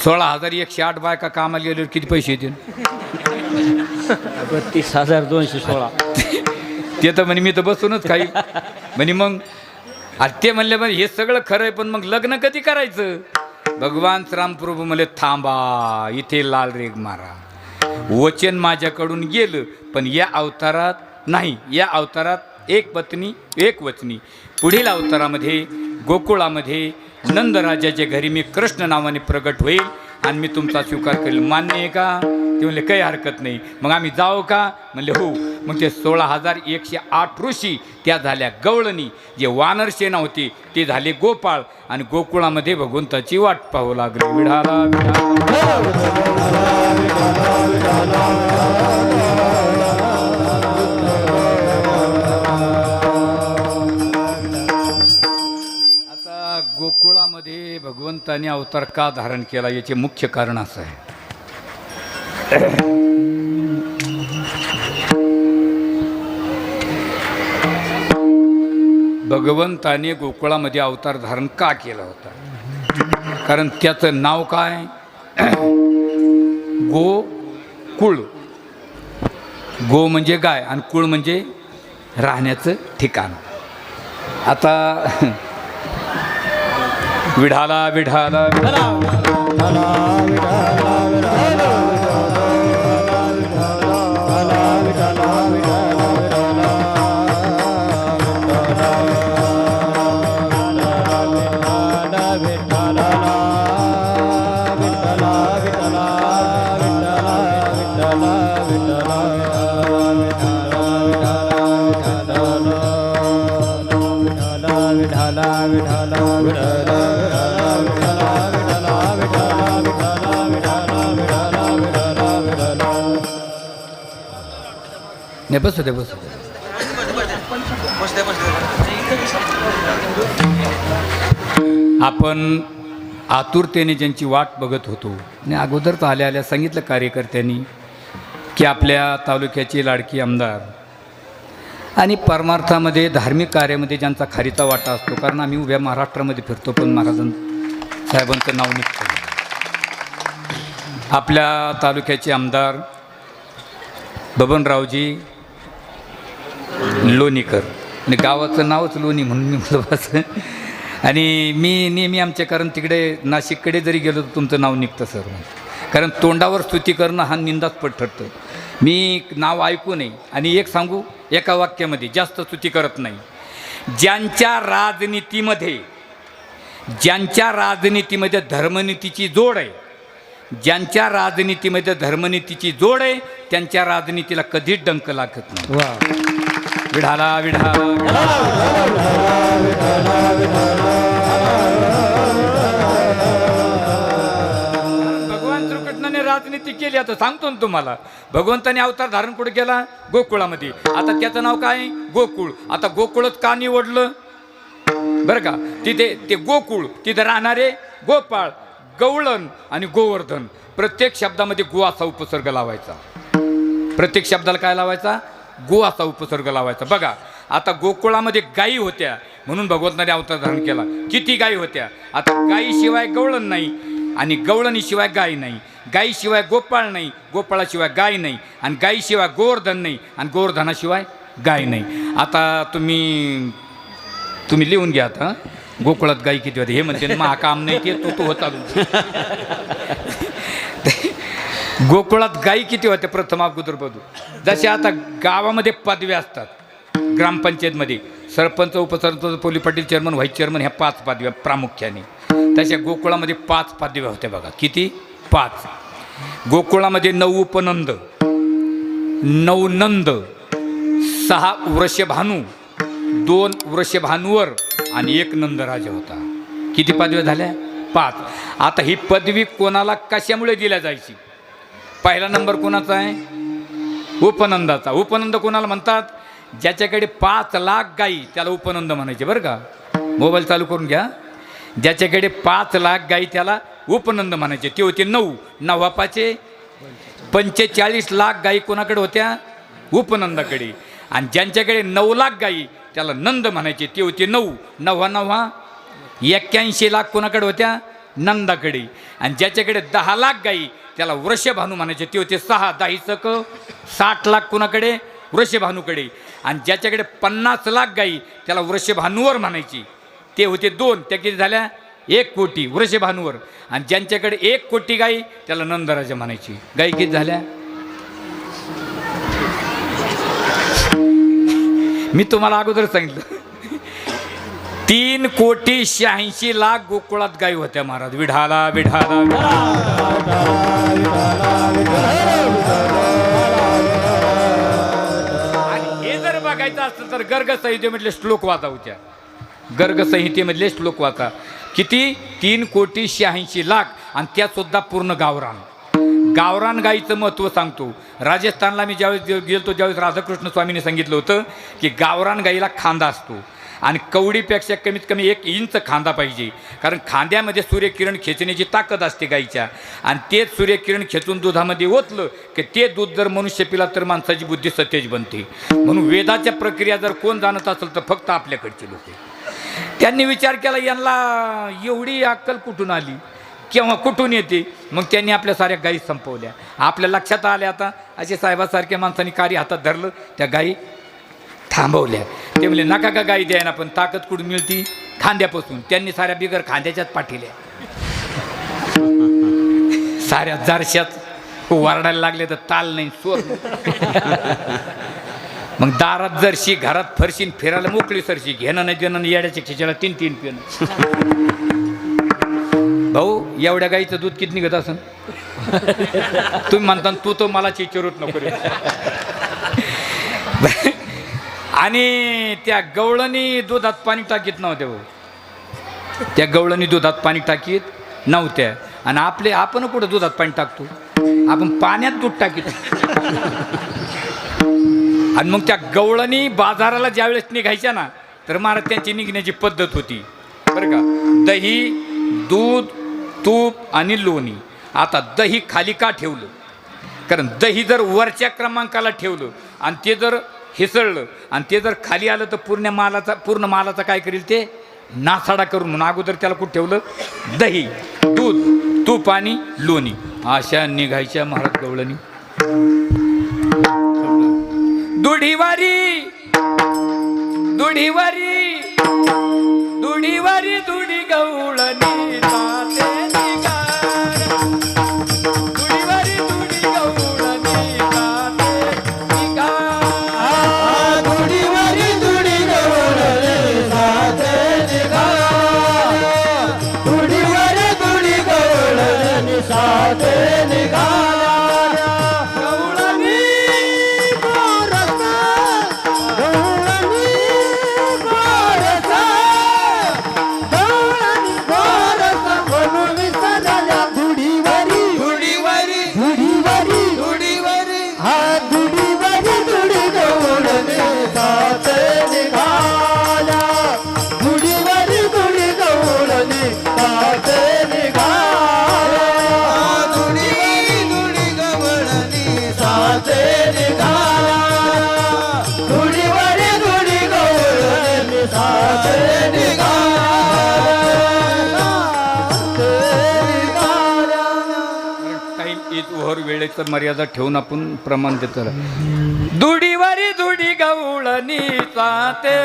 16,108 बायका कामाला गेल्यावर किती पैसे येतील? 32,216. ते तर म्हणे मी तर बसूनच खाईल म्हणे. मग अरे ते म्हणले म्हणे हे सगळं खरं आहे पण मग लग्न कधी करायचं? भगवान श्रीरामप्रभू म्हणले थांबा इथे लाल रेग मारा. वचन माझ्याकडून गेलं पण या अवतारात नाही. या अवतारात एक पत्नी एक वचनी. पुढील अवतारामध्ये गोकुळामध्ये नंदराजाच्या घरी मी कृष्ण नावाने प्रगट होईल आणि मी तुमचा स्वीकार करेल. मान्य आहे का? ते म्हणले काही हरकत नाही. मग आम्ही जाऊ का? म्हणले हो. मग ते 16,108 ऋषी त्या झाल्या गवळणी. जे वानर सेना होती ते झाले गोपाळ आणि गोकुळामध्ये भगवंताची वाट पाहू लागले. विढाला आता गोकुळामध्ये भगवंताने अवतार का धारण केला याचे मुख्य कारण असं आहे. भगवंताने गोकुळामध्ये अवतार धारण का केला होता? कारण त्याचं नाव काय? गोकुळ. गो म्हणजे गाय आणि कुळ म्हणजे राहण्याचं ठिकाण. आता विढाला विढाला नाही बसू दे बसू दे. आपण आतुरतेने ज्यांची वाट बघत होतो आणि अगोदरच आल्या आल्या सांगितलं कार्यकर्त्यांनी की आपल्या तालुक्याचे लाडकी आमदार आणि परमार्थामध्ये धार्मिक कार्यामध्ये ज्यांचा खारीचा वाटा असतो. कारण आम्ही उभ्या महाराष्ट्रामध्ये फिरतो पण साहेबांचं नाव निघतं. आपल्या तालुक्याचे आमदार बबनरावजी लोणीकर आणि गावाचं नावच लोणी म्हणून मी म्हटलं बस. आणि मी नेहमी आमच्या कारण तिकडे नाशिककडे जरी गेलो तर तुमचं नाव निघतं सर. कारण तोंडावर स्तुती करणं हा निंदास्पद ठरतं. मी नाव ऐकू नये आणि एक सांगू एका वाक्यामध्ये जास्त स्तुती करत नाही. ज्यांच्या राजनीतीमध्ये धर्मनीतीची जोड आहे, ज्यांच्या राजनीतीमध्ये धर्मनीतीची जोड आहे त्यांच्या राजनीतीला कधीच डंक लागत नाही. वा विढाला विढाला भगवान श्रीकृष्णाने राजनीती केली. आता सांगतो ना तुम्हाला. भगवंताने अवतार धारण कुठे केला? गोकुळामध्ये. आता त्याचं नाव काय? गोकुळ. आता गोकुळच का निवडलं बरं का? तिथे ते गोकुळ, तिथे राहणारे गोपाळ, गवळण आणि गोवर्धन. प्रत्येक शब्दामध्ये गो असा उपसर्ग लावायचा. प्रत्येक शब्दाला काय लावायचा? गो असा उपसर्ग लावायचा. बघा आता गोकुळामध्ये गायी होत्या म्हणून भगवंताने अवतार धारण केला. किती गायी होत्या? आता गायीशिवाय गवळण नाही आणि गवळणीशिवाय गाय नाही. गायीशिवाय गोपाळ नाही, गोपाळाशिवाय गाय नाही आणि गायीशिवाय गोवर्धन नाही आणि गोवर्धनाशिवाय गाय नाही. आता तुम्ही लिहून घ्या. आता गोकुळात गाई किती होते हे म्हणते महा काम नाही ते तो होता. गोकुळात गायी किती होत्या प्रथम अगोदर बघू. जसे आता गावामध्ये पदव्या असतात ग्रामपंचायतमध्ये, sarpanch, upsarpanch, police patil, chairman, vice chairman, ह्या 5 पदव्या प्रामुख्याने. तशा गोकुळामध्ये 5 पदव्या होत्या बघा. किती? 5. गोकुळामध्ये 9 उपनंद, 9 नंद, 6 वृषभानू, 2 वृषभानूवर आणि 1 नंदराजा होता. किती पदव्या झाल्या? 5. आता ही पदवी कोणाला कशामुळे दिल्या जायची? पहिला नंबर कोणाचा आहे? उपनंदाचा. उपनंद कोणाला म्हणतात? ज्याच्याकडे 5 लाख गाई त्याला उपनंद म्हणायचे बरं का. मोबाईल चालू करून घ्या. ज्याच्याकडे 5 लाख गाई त्याला उपनंद म्हणायचे. ते होते 9. 9 पाचे 45 लाख गाई कोणाकडे होत्या? उपनंदाकडे. आणि ज्यांच्याकडे 9 लाख गाई त्याला नंद म्हणायचे. ते होते 9. 9 9 81 लाख कोणाकडे होत्या? नंदाकडे. आणि ज्याच्याकडे 10 लाख गाई त्याला वृषभानू म्हणायचे. ते होते 6. 10 60 लाख कोणाकडे? वृषभानूकडे. आणि ज्याच्याकडे 50 लाख गाई त्याला वृषभानूवर म्हणायची. ते होते 2. त्या किती झाल्या? 1 कोटी वृषभानूवर. आणि ज्यांच्याकडे 1 कोटी गाई त्याला नंदराजा म्हणायची. गाई किती झाल्या? मी तुम्हाला अगोदर सांगितलं 3,86,00,000 गोकुळात गाई होत्या महाराज. विढाला विढाला. आणि हे जर बघायचं असतं तर गर्ग संहितेमधले श्लोक वाचावच्या. गर्ग संहितेमधले श्लोक वाचा. किती? 3,86,00,000. आणि त्यात सुद्धा पूर्ण गावरान. गावरान गाईचं महत्त्व सांगतो. राजस्थानला मी ज्यावेळेस गेलो त्यावेळेस राधाकृष्ण स्वामींनी सांगितलं होतं की गावरान गाईला खांदा असतो आणि कवडीपेक्षा कमीत कमी 1 इंच खांदा पाहिजे. कारण खांद्यामध्ये सूर्यकिरण खेचण्याची ताकद असते गाईच्या. आणि तेच सूर्यकिरण खेचून दुधामध्ये ओतलं की ते दूध जर मनुष्य पिला तर माणसाची बुद्धी सतेज बनते. म्हणून वेदाच्या प्रक्रिया जर कोण जाणत असेल तर फक्त आपल्याकडचे लोक. त्यांनी विचार केला यांना एवढी अक्कल कुठून आली, केव्हा कुठून येते? मग त्यांनी आपल्या साऱ्या गायी संपवल्या. आपल्या लक्षात आल्या आता असे साहेबासारख्या माणसांनी कार्य हातात धरलं, त्या गायी थांबवल्या. ते म्हणले नका का गाई द्यायना, पण ताकद कुठून मिळती? खांद्यापासून. त्यांनी साऱ्या बिगर खांद्याच्याच पाठील्या. साऱ्या जरशात वरडायला लागले तर ताल नाही सोर. मग दारात जरशी, घरात फरशीन, फिरायला मोकळी सरशी. घेणं नाही देणं येड्याच्या खिच्याला 3-3 पिणं. भाऊ एवढ्या गाईचं दूध किती निघत असन? तुम्ही म्हणता तू तो मला चिचरूत नको रे. आणि त्या गवळणी दुधात पाणी टाकीत नव्हत्या भाऊ. त्या गवळणी दुधात पाणी टाकीत नव्हत्या. आणि आपण कुठं दुधात पाणी टाकतो? आपण पाण्यात दूध टाकीत. आणि मग त्या गवळणी बाजाराला ज्यावेळेस निघायच्या ना तर महाराज त्यांची निघण्याची पद्धत होती बरं का. दही, दूध, तूप आणि लोणी. आता दही खाली का ठेवलं? कारण दही जर वरच्या क्रमांकाला ठेवलं आणि ते जर हिसळलं आणि ते जर खाली आलं तर पूर्ण मालाचा काय करेल? ते नासाडा करून. म्हणून अगोदर त्याला कुठं ठेवलं? दही, दूध, तूप आणि लोणी. अशा निघायच्या महाराज गवळणी. दुढीवारी दुढीवारी दुढीवारी दुढी गवळणी जाते निघाल्या. दुढीवारी दुढी गवळणी जाते निघाल्या. दुढीवारी दुढी गवळणी जाते निघाल्या. दुढीवारी दुढी गवळणी जाते निघाल्या. वेळेचं मर्यादा ठेवून आपण प्रमाण देतो. दुडीवारी दुडी गवळणी जाते.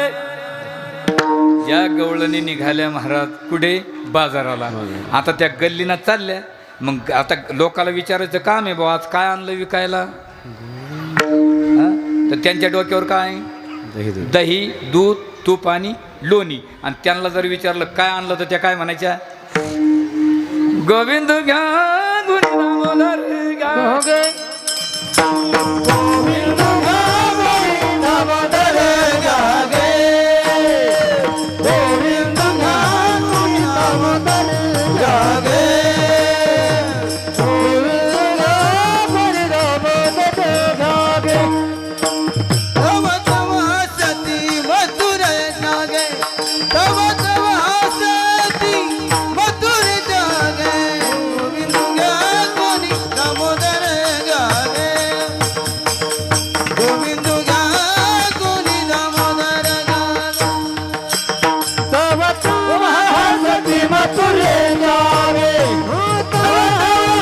या गवळणी निघाल्या महाराज कुठे? बाजाराला. आता त्या गल्लीना चालल्या मग आता लोकाला विचारायचं काम आहे बाबा आज काय आणलं विकायला, हा? तर त्यांच्या डोक्यावर काय, दही दूध तूप आणि लोणी. आणि त्यांना जर विचारलं काय आणलं तर त्या काय म्हणायच्या, गोविंद घ्या गुणी दामोदर घ्या. गोविंद घ्या गुणी दामोदर घ्या गे. गोविंद घ्या गुणी दामोदर घ्या गे. गोविंद घ्या गुणी दामोदर घ्या गे. तव तव हसती मधुर नागे. तव तव हसती मधुर जागे. गोविंद घ्या गुणी दामोदर घ्या गे. गोविंद घ्या गुणी दामोदर घ्या गे. तव तव हसती मधुर जागे. तव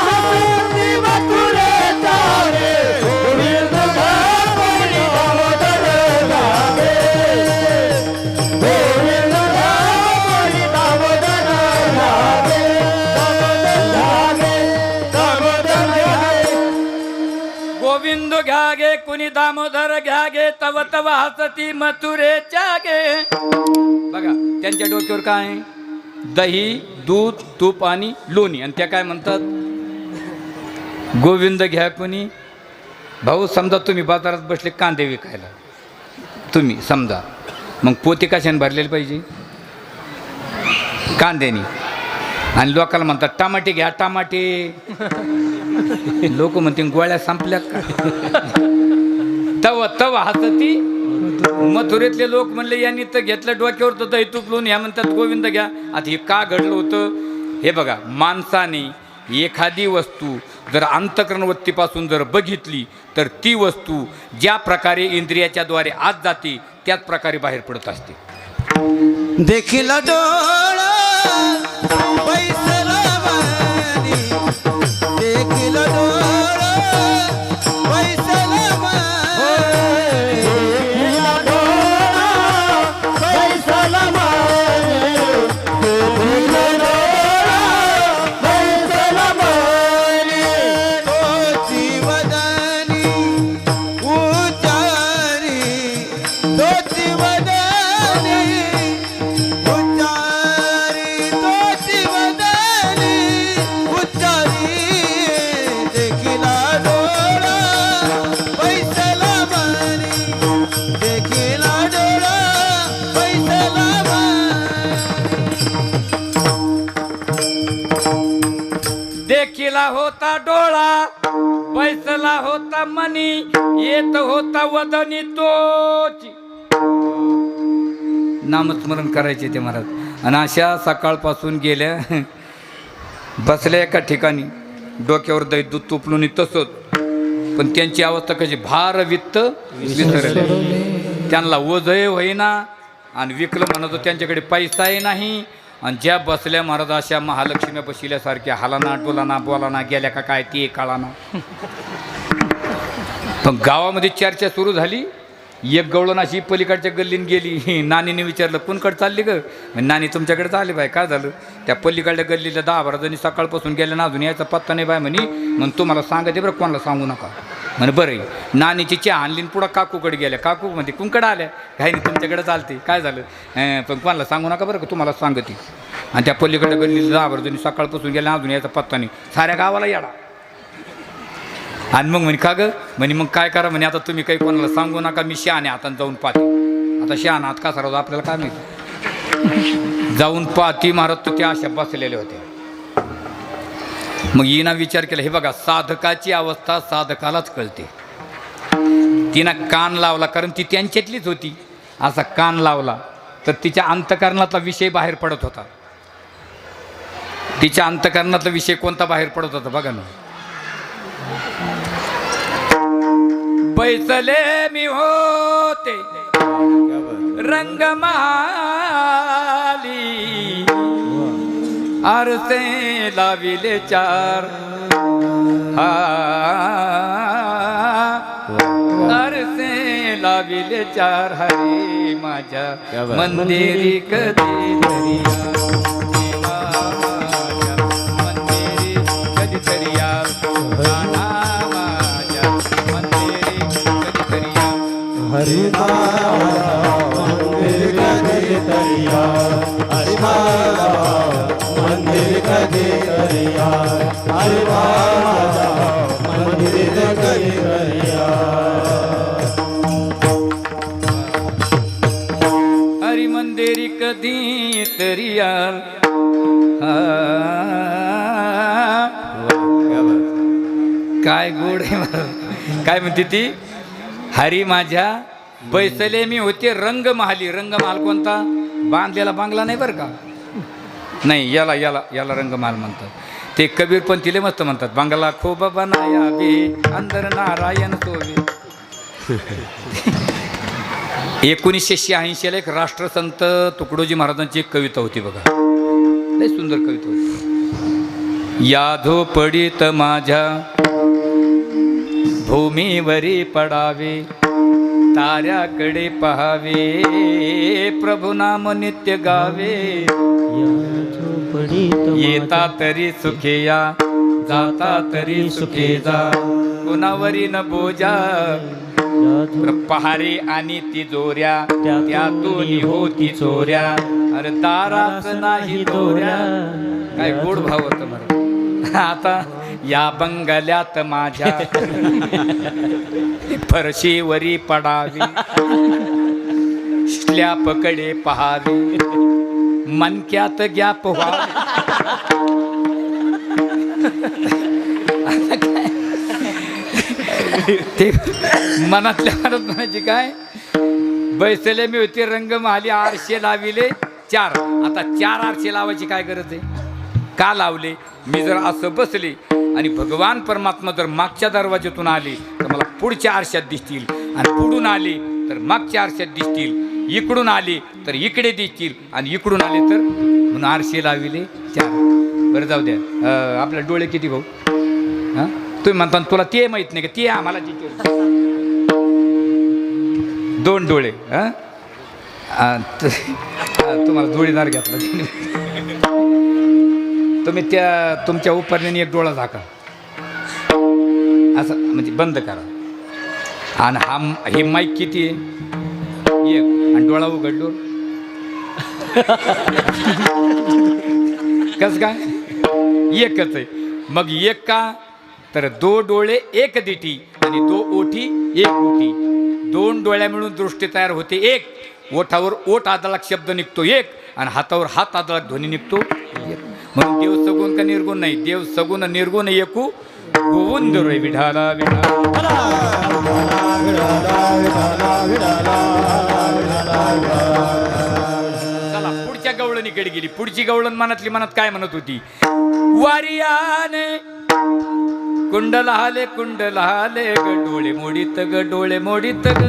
हसती मधुर जागे. गोविंद घ्या गुणी दामोदर घ्या गे. गोविंद घ्या गुणी दामोदर घ्या गे. दामोदर घ्या गे. गोविंद घ्या गे कुणी दामोदर घ्या गे, तव तव हसती मथुरेच्या गे. बघा त्यांच्या डोक्यावर काय, दही दूध तूप आणि लोणी. आणि त्या काय म्हणतात, गोविंद घ्या कुणी. भाऊ समजा तुम्ही बाजारात बसले कांदे विकायला, तुम्ही समजा, मग पोती कशाने भरलेली पाहिजे, कांद्यानी. आणि लोकांना म्हणतात टमाटे घ्या टमाटे. लोक म्हणतील गोळ्या संपल्या का. तव तव हसती मथुरेतले लोक म्हणले यांनी तर घेतलं डोक्यावर तर दही तूप लोणी, ह्या म्हणतात गोविंद घ्या. आता हे का घडलं होतं हे बघा, माणसाने एखादी वस्तू जर अंतःकरणवृत्तीपासून जर बघितली तर ती वस्तू ज्या प्रकारे इंद्रियाच्या द्वारे आत जाते त्याच प्रकारे बाहेर पडत असते. देखील डोळा बैसला मानी. देखील डोळा बैसला मानी. देखील डोळा बैसला मानी. देखील डोळा बैसला मानी. तोची वदनी उच्चारी. तोची वदनी उच्चारी. तोची वदनी उच्चारी. देखीला डोळा बैसला मानी. देखीला डोळा बैसला मानी. देखिला होता डोळा बैसला होता मनी, येत होता वदनी तोची. नामस्मरण करायचे ते महाराज. आणि अशा सकाळपासून गेल्या बसल्या एका ठिकाणी, डोक्यावर दही दूध तुपलून तसंच. पण त्यांची अवस्था कशी, भार वित्त विसरले. त्यांना ओझही होईना आणि विकलं म्हणत त्यांच्याकडे पैसाही नाही. आणि ज्या बसल्या महाराज अशा महालक्ष्मी बसल्यासारख्या, हालाना डोलाना बोलाना गेल्या का काय ते कळाना. पण गावामध्ये चर्चा सुरू झाली. एक गवळण अशी पलीकडच्या गल्लीन गेली. नानीने विचारलं कोणकडे चालली ग. नानी तुमच्याकडे चालली बाय. काय झालं, त्या पलीकडल्या गल्लीला 10-12 जणी सकाळपासून गेल्या ना अजून यायचा पत्ता नाही बाय म्हणे. मग तुम्हाला सांगते बरं, कोणाला सांगू नका म्हणे. बरं नानीची चहा आणली पुढं काकूकडे गेल्या. काकू म्हणते कुंकडे आल्या काही नाही तुमच्याकडे चालते. काय झालं, पण कोणाला सांगू नका बरं का, तुम्हाला सांगते. आणि त्या पलीकडल्या गल्लीला 10-12 जणी सकाळपासून गेल्या अजून यायचा पत्ता नाही. साऱ्या गावाला येडा. आणि मग म्हणे का ग म्हणे, मग काय करा म्हणे, आता तुम्ही काही कोणाला सांगू नका, मी शहाणे हाताने जाऊन पाहते. आता शहाणा हात कसा राहतो आपल्याला काय माहिती. जाऊन पाहती महाराज तर त्या अशा बसलेल्या होत्या. मग हिनं विचार केला, हे बघा साधकाची अवस्था साधकालाच कळते. तिनं कान लावला, कारण ती त्यांच्यातलीच होती. असा कान लावला तर तिच्या अंतःकरणातला विषय बाहेर पडत होता. तिच्या अंतःकरणातला विषय कोणता बाहेर पडत होता बघा ना. बैसले मी होते रंगमाली, आरसे लाविले 4 आरसे लाविले 4 हरी माझ्या मंदिरी कधी तरी. मंदिरी कधी हरी माझा मंदिर कधीतरी या हरी माझा मंदिर कधीतरी या हरी माझा मंदिर कधीतरी या हरी मंदिरी कधी तरी याल काय गोड आहे मला. काय म्हणते ती हरी माझ्या बैसले मी होते रंगमहाली. रंगमहाल कोणता बांधलेला बांगला नाही बरं का, नाही याला याला याला रंगमहाल म्हणतात. ते कबीर पण तिले मस्त म्हणतात बांगला खूप बनाया बे अंदर नारायण सोबे. 1986ला एक राष्ट्रसंत तुकडोजी महाराजांची एक कविता होती बघा, लय सुंदर कविता होती. या झोपडीत माझ्या भूमीवरी पडावे ताऱ्याकडे पहावे प्रभु नाम नित्य गावे. येता तरी सुखे या जाता तरी सुखे जा कुणावरी न बोजा. पहारे आणि तिजोऱ्या त्यातून होती चोऱ्या अरे दाराच नाही दोऱ्या. काय गोड भाव होत बरं. आता या बंगल्यात माझ्या फरशीवरी पडावी स्लॅपकडे पहावे मनक्यात गॅप व्हावे. ते मनातल्या मनात म्हणायची काय बैसले मी होते रंगमहाली आरशे लाविले 4. आता 4 आरशे लावायची काय गरज आहे, का लावले. मी जर असं बसले आणि भगवान परमात्मा जर मागच्या दरवाज्यातून आले तर मला पुढच्या आरशात दिसतील आणि पुढून आले तर मागच्या आरशात दिसतील, इकडून आले तर इकडे दिसतील आणि इकडून आले तर म्हणून आरशे लाविले 4. बरं जाऊ द्या. आपले डोळे किती भाऊ हां तुम्ही म्हणता तुला ते माहित नाही का, ते आम्हाला 2 डोळे. तुम्हाला जोडीदार घेतला तुम्ही त्या तुमच्या उपरण्याने एक डोळा झाका असं म्हणजे बंद करा. आणि हे माईक किती आहे 1 आणि डोळा उघडलो कस काय 1च आहे. मग 1 का तर 2 डोळे 1 दिठी आणि 2 ओठी 1 ओठी. 2 डोळ्या मिळून दृष्टी तयार होते 1. ओठावर ओठ आदळक शब्द निघतो 1 आणि हातावर हात आदळक ध्वनी निघतो 1. म्हणून देव सगुण का निर्गुण नाही, देव सगुण निर्गुण एकू गोविंद रे विठाला विठाला. चला पुढच्या गवळणीकडे गेली. पुढची गवळण मनातली मनात काय म्हणत होती, वारियाने कुंडल हाले ग डोळे मोडीत ग डोळे मोडीत ग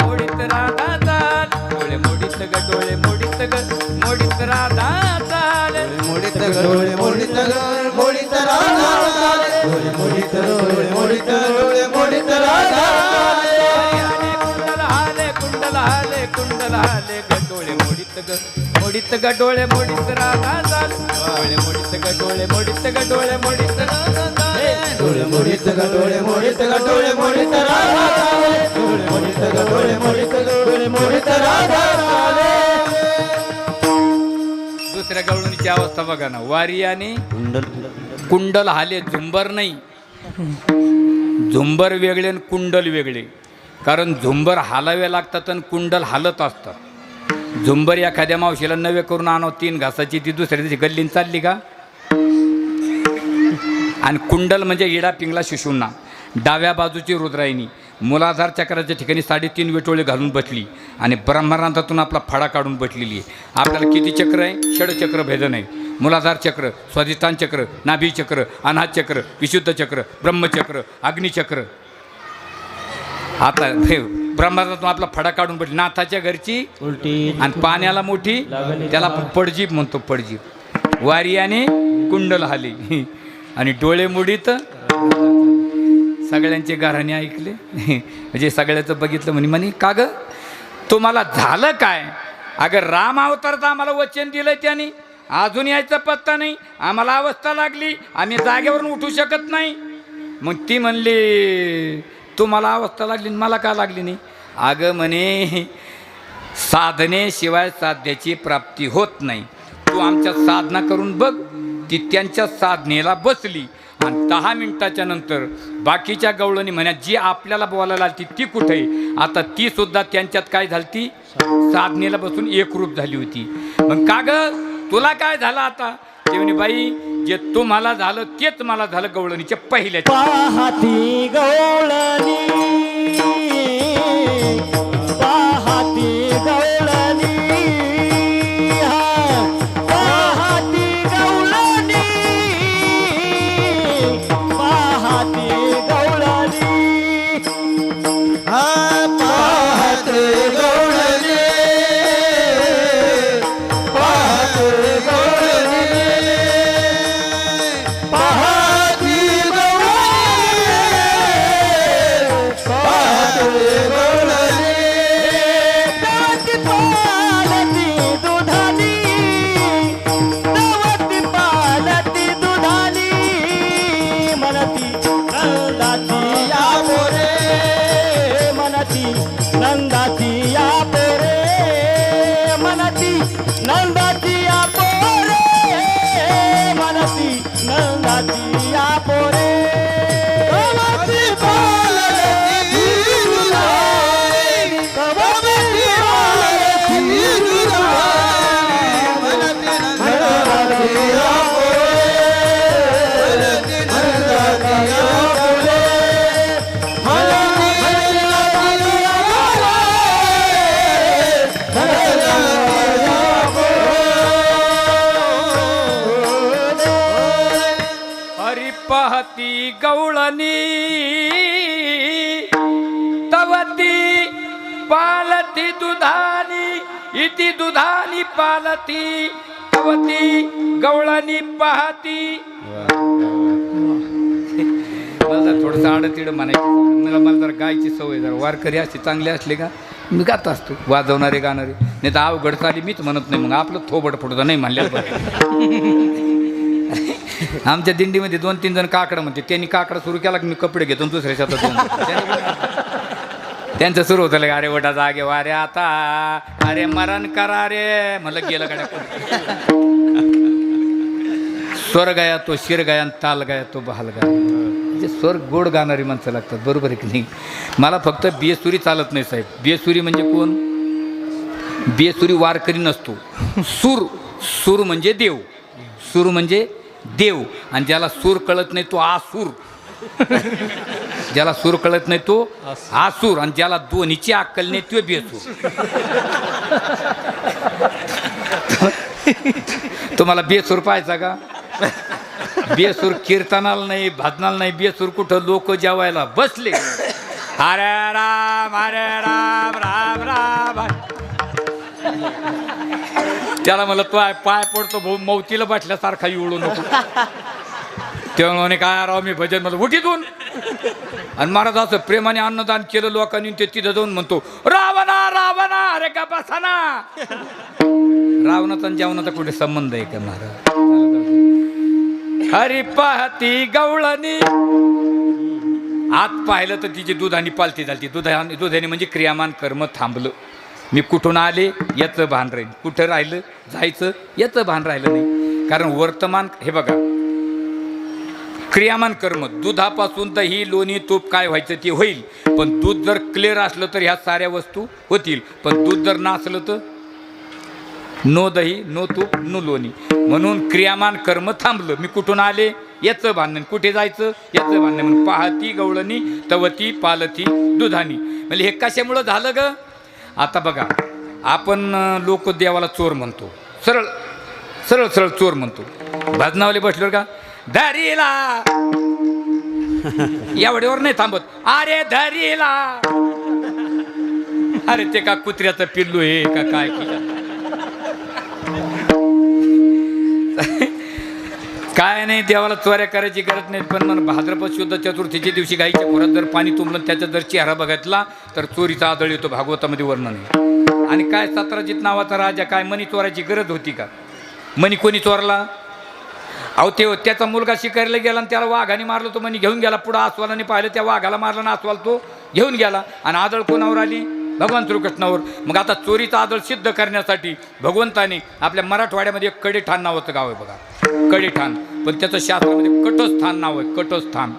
मोडीत राधा चाल. डोळे मोडीत ग डोळे मोडीत ग मोडीत राधा चाल. मोडीत डोळे मोडीत मोडीत राधा डोळे मोडीत डोळे मोडीत डोळे मोडीत राधा. कुंडल हाले ग डोळे मोडीत ग मोडीत ग डोळे मोडीत राधा चाल. डोळे मोडीत ग डोळे मोडीत ग डोळे मोडीत राधा चाल. डोळे मोडीत ग डोळे मोडीत ग डोळे मोडीत राधा डोळे मोडीत ग डोळे मोडीत डोळे मोडीत राधा. दुसऱ्या गवळणीची अवस्था बघा ना, वारी आणि कुंडल हाले. झुंबर नाही, झुंबर वेगळे आणि कुंडल वेगळे. कारण झुंबर हालावे लागतात आणि कुंडल हालत असतात. झुंबर एखाद्या मावशीला नवे करून आणावं 3 घासाची, ती दुसऱ्या दिवशी गल्लीन चालली का. आणि कुंडल म्हणजे इडा पिंगला शिशूंना. डाव्या बाजूची रुद्रायणी मूलाधार चक्राच्या ठिकाणी 3.5 विटोळे घालून बसली आणि ब्रह्मरंध्रातून आपला फडा काढून बसलेली आहे. आपल्याला किती चक्र आहे, षडचक्र भेदन आहे. मूलाधार चक्र, स्वाधिष्ठान चक्र, नाभी चक्र, अनाहत चक्र, विशुद्ध चक्र, ब्रह्मचक्र, अग्निचक्र. आता ब्रह्मरंध्रातून आपला फडा काढून बसली. नाथाच्या घरची उलटी आणि पाण्याला मोठी, त्याला पडजीप म्हणतो, पडजीप. वारी आणि कुंडल हाली आणि डोळे मोडीत. सगळ्यांचे गाराणे ऐकले म्हणजे सगळ्याचं बघितलं म्हणे का ग तुम्हाला झालं काय. अगं राम अवतारचं आम्हाला वचन दिलं त्याने, अजून यायचा पत्ता नाही. आम्हाला अवस्था लागली, आम्ही जागेवरून उठू शकत नाही. मग ती म्हणली तुम्हाला अवस्था लागली मला का लागली नाही. अगं म्हणे साधनेशिवाय साध्याची प्राप्ती होत नाही. तू आमच्या साधना करून बघ. ती त्यांच्या साधनेला बसली आणि 10 मिनिटाच्या नंतर बाकीच्या गवळणी म्हणा जी आपल्याला बोलायला आली ती कुठे आता ती सुद्धा त्यांच्यात काय झाली ती साधनेला बसून एकरूप झाली होती. मग का ग तुला काय झालं आता? ते म्हणे बाई जे तुम्हाला झालं तेच मला झालं गवळणीच्या पहिल्या. पाहती गवळणी पाहती गवळणी पाहती गवळणी पाहती गवळणी पाहत गवळणी पाहत गवळणी पाहती गवळणी पालती दुधानी दवती पालती दुधानी मनती नंदाची या पोरे मनती नंदाची या पोरे मनती नंदाची या पोरे मनती नंदाची या पोरे कवती पालती दुधानी कवती पालती दुधानी मनती नंदाची या पोरे मनती नंदाची या पोरे मनती नंदाची या हरी पाहती गवळणी तवती पालती दुधानी इति दुधानी पालती तवती गवळणी पाहती. मला जरा थोडंसं आडतीड म्हणायचं मला जरा गायची सवय जरा वारकरी असते चांगले असले का मी गात असतो वाजवणारे गाणारे नाही तर अवघड चाली मीच म्हणत नाही. मग आपलं थोबड फुटतं नाही म्हणल्या आमच्या दिंडीमध्ये 2-3 जण काकडं म्हणते त्यांनी काकडा सुरू केला की मी कपडे घेतो आणि दुसऱ्या शेतात जाऊन त्यांचं सुरू होतं अरे वटा जागे वारे आता अरे मरण करा रे मला गेलं गाड्या स्वर गाया तो शिर गाया आणि ताल गाया तो बहाल गाया. म्हणजे स्वर गोड गाणारी माणसं लागतात बरोबर आहे की नाही. मला फक्त बेसुरी चालत नाही साहेब. बेसुरी म्हणजे कोण? बेसुरी वारकरी नसतो. सूर म्हणजे देव. सूर म्हणजे देव आणि ज्याला सूर कळत नाही तो आसूर. ज्याला सूर कळत नाही तो आसूर आणि ज्याला दोन्हीची अक्कल नाही तो बेसूर. तुम्हाला बेसूर पाहायचा का? बेसूर कीर्तनाला नाही भजनाला नाही. बेसूर कुठं लोक जेवायला बसले हरे राम राम राम. त्याला मला तो पाय पडतो भाऊ मौतीला बसल्यासारखा येऊ नको. तेव्हा म्हणे काय राव मी भजन मला उठीतून आणि महाराज असं प्रेमाने अन्नदान केलं लोकांनी ते तिथं जाऊन म्हणतो रावणा रावणा अरे का बसाना. रावणाचा आणि जेवणाचा कुठे संबंध आहे का महाराज? हरी पाहती गवळणी आत पाहिलं तर तिची दुधानी पालती झाली. दुधाने म्हणजे क्रियामान कर्म थांबलं. मी कुठून आले याचं भान राहील, कुठं राहिलं जायचं याचं भान राहिलं नाही. कारण वर्तमान हे बघा क्रियामान कर्म दुधापासून दही लोणी तूप काय व्हायचं ते होईल. पण दूध जर क्लिअर असलं तर ह्या साऱ्या वस्तू होतील. पण दूध जर नसलं तर नो दही नो तूप नो लोणी. म्हणून क्रियामान कर्म थांबलं. मी कुठून आले याचं भान, कुठे जायचं याचं भान. म्हणून पाहती गवळणी तवती पालती दुधानी. म्हणजे हे कशामुळं झालं ग? आता बघा आपण लोक देवाला चोर म्हणतो. सरळ सरळ सरळ चोर म्हणतो. भजनावाले बसलो का धरीला एवढ्यावर नाही थांबत. अरे धरीला अरे ते का कुत्र्याचं पिल्लू आहे का काय केलं काय नाही. देवाला चोऱ्या करायची गरज नाही. पण मन भाद्रपद शुद्ध चतुर्थीच्या दिवशी गाईच्या खोरात जर पाणी तुंबलं त्याचा जर चेहरा बघितला तर चोरीचा आदळ येतो. भागवतामध्ये वर्णन आहे. आणि काय सत्राजित नावाचा राजा काय मणी चोरायची गरज होती का? मणी कोणी चोरला? अहो ते त्याचा मुलगा शिकारीला गेला आणि त्याला वाघाने मारलं. तो मणी घेऊन गेला. पुढं आस्वालाने पाहिलं त्या वाघाला मारला ना आस्वाल तो घेऊन गेला. आणि आदळ कोणावर आली? भगवान श्रीकृष्णावर. मग आता चोरीचा आदळ सिद्ध करण्यासाठी भगवंताने आपल्या मराठवाड्यामध्ये एक कडेठाण नावाचं गाव आहे बघा, कडेठाण. पण त्याचं शास्त्रामध्ये कटस्थान नाव आहे, कटस्थान.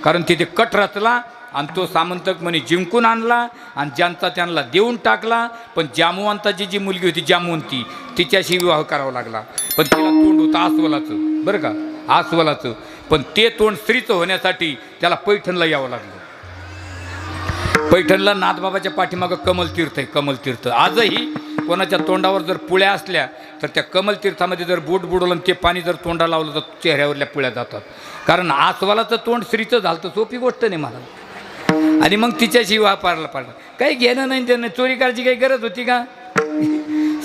कारण तिथे कट रचला आणि तो सामंतक म्हणे जिंकून आणला आणि ज्यांचा त्यांना देऊन टाकला. पण जामवंताची जी मुलगी होती जामवंती, तिच्याशी विवाह करावा लागला. पण तिला तोंड होतं आस्वलाचं, बरं का, आस्वलाचं. पण ते तोंड स्त्रीचं होण्यासाठी त्याला पैठणला यावं लागलं. पैठणला नाथबाबाच्या पाठीमागं कमलतीर्थ आहे, कमलतीर्थ. आजही कोणाच्या तोंडावर जर पुळ्या असल्या तर त्या कमलतीर्थामध्ये जर बोट बुडवलं ते पाणी जर तोंडाला लावलं तर चेहऱ्यावरल्या पुळ्या जातात. कारण आस्वालाचं तोंड स्त्रीचं झालं तर सोपी गोष्ट नाही मला. आणि मग तिच्याशी विवाह पारला पाडला. काही घेणं नाही त्यांना, चोरी करायची काही गरज होती का?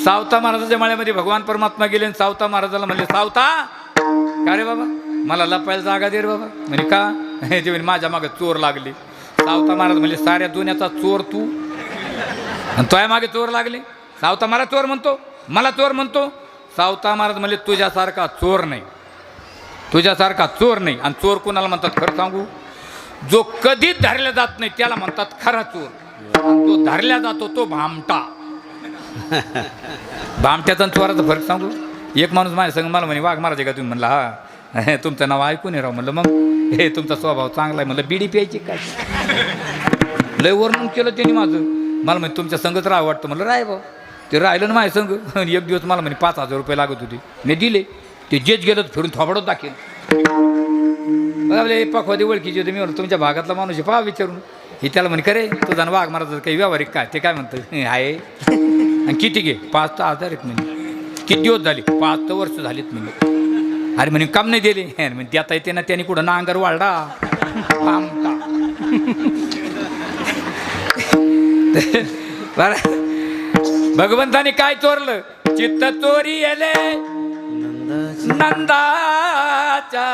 सावता महाराजाच्या माळ्यामध्ये भगवान परमात्मा गेले आणि सावता महाराजाला म्हणले, सावता का रे बाबा मला लपायला जागा दे रे बाबा. म्हणजे का? ते म्हणजे माझ्या मागे चोर लागले. सावता महाराज म्हणजे साऱ्या दुनियाचा चोर तू आणि तोया मागे चोर लागले. सावता महाराज चोर म्हणतो, मला चोर म्हणतो. सावता महाराज म्हणले तुझ्यासारखा चोर नाही, तुझ्यासारखा चोर नाही. आणि चोर कोणाला म्हणतात खरं सांगू? जो कधीच धरला जात नाही त्याला म्हणतात खरा चोर. जो धरला जातो तो भामटा. भामट्याचा आणि चोराचा फरक सांगू? एक माणूस माझ्या संग मला म्हणे वाघ मारायचे का तुम्ही? म्हणलं हा. तुमचं नाव ऐकून राव. म्हणलं मग हे तुमचा स्वभाव चांगला आहे. म्हणलं बिडी प्यायची काय? लय वर्णन केलं त्यांनी माझं. मला म्हणे तुमच्या संगच राहा वाटतं. म्हणलं राय भाऊ. ते राहिलं ना माझ्या संग. एक दिवस मला म्हणे 5,000 रुपये लागत होते, मी दिले. ते जेच गेलं फिरून थोबडत दाखल. बघा पखवादी ओळखीची होते. मी म्हणलं तुमच्या भागातला माणूस आहे पहा विचारून. हे त्याला म्हणे खरे तुझा वाघ मारायचं काही व्यावहारिक काय? ते काय म्हणतं आहे. आणि किती घे? 5,000 आहेत म्हणे. किती दिवस झाले? 5 वर्ष झालीत म्हणे. अरे म्हणे काम नाही दिले. म्हणजे देता येते ना, त्याने कुठं नांगर वाळडा भगवंताने काय चोरलं? चित्त चोरी येले नंदाच्या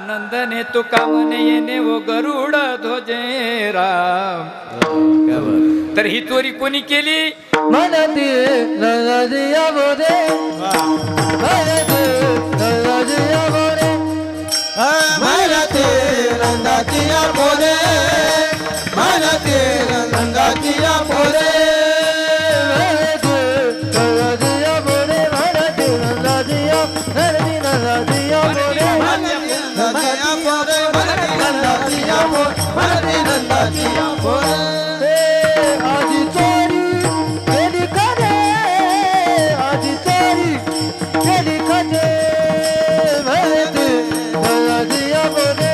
नंदने तुका म्हणे येणे वो गरुड ध्वजे राम. तर ही चोरी कोणी केली? मनती नंदाजिया बोरे, मनती नंदाजिया बोरे, मनते नंदाचिया पोरे, मनते नंदाचिया पोरे, नंदाजिया बोरे, मनती नंदाजिया, मनती नंदाजिया बोरे, नंदाचिया पोरे, मनते नंदाचिया पोरे, मनते नंदाचिया पोरे. आजी चोरी केली करे, आजी चोरी केली खटे, मनती नंदाजिया बोरे,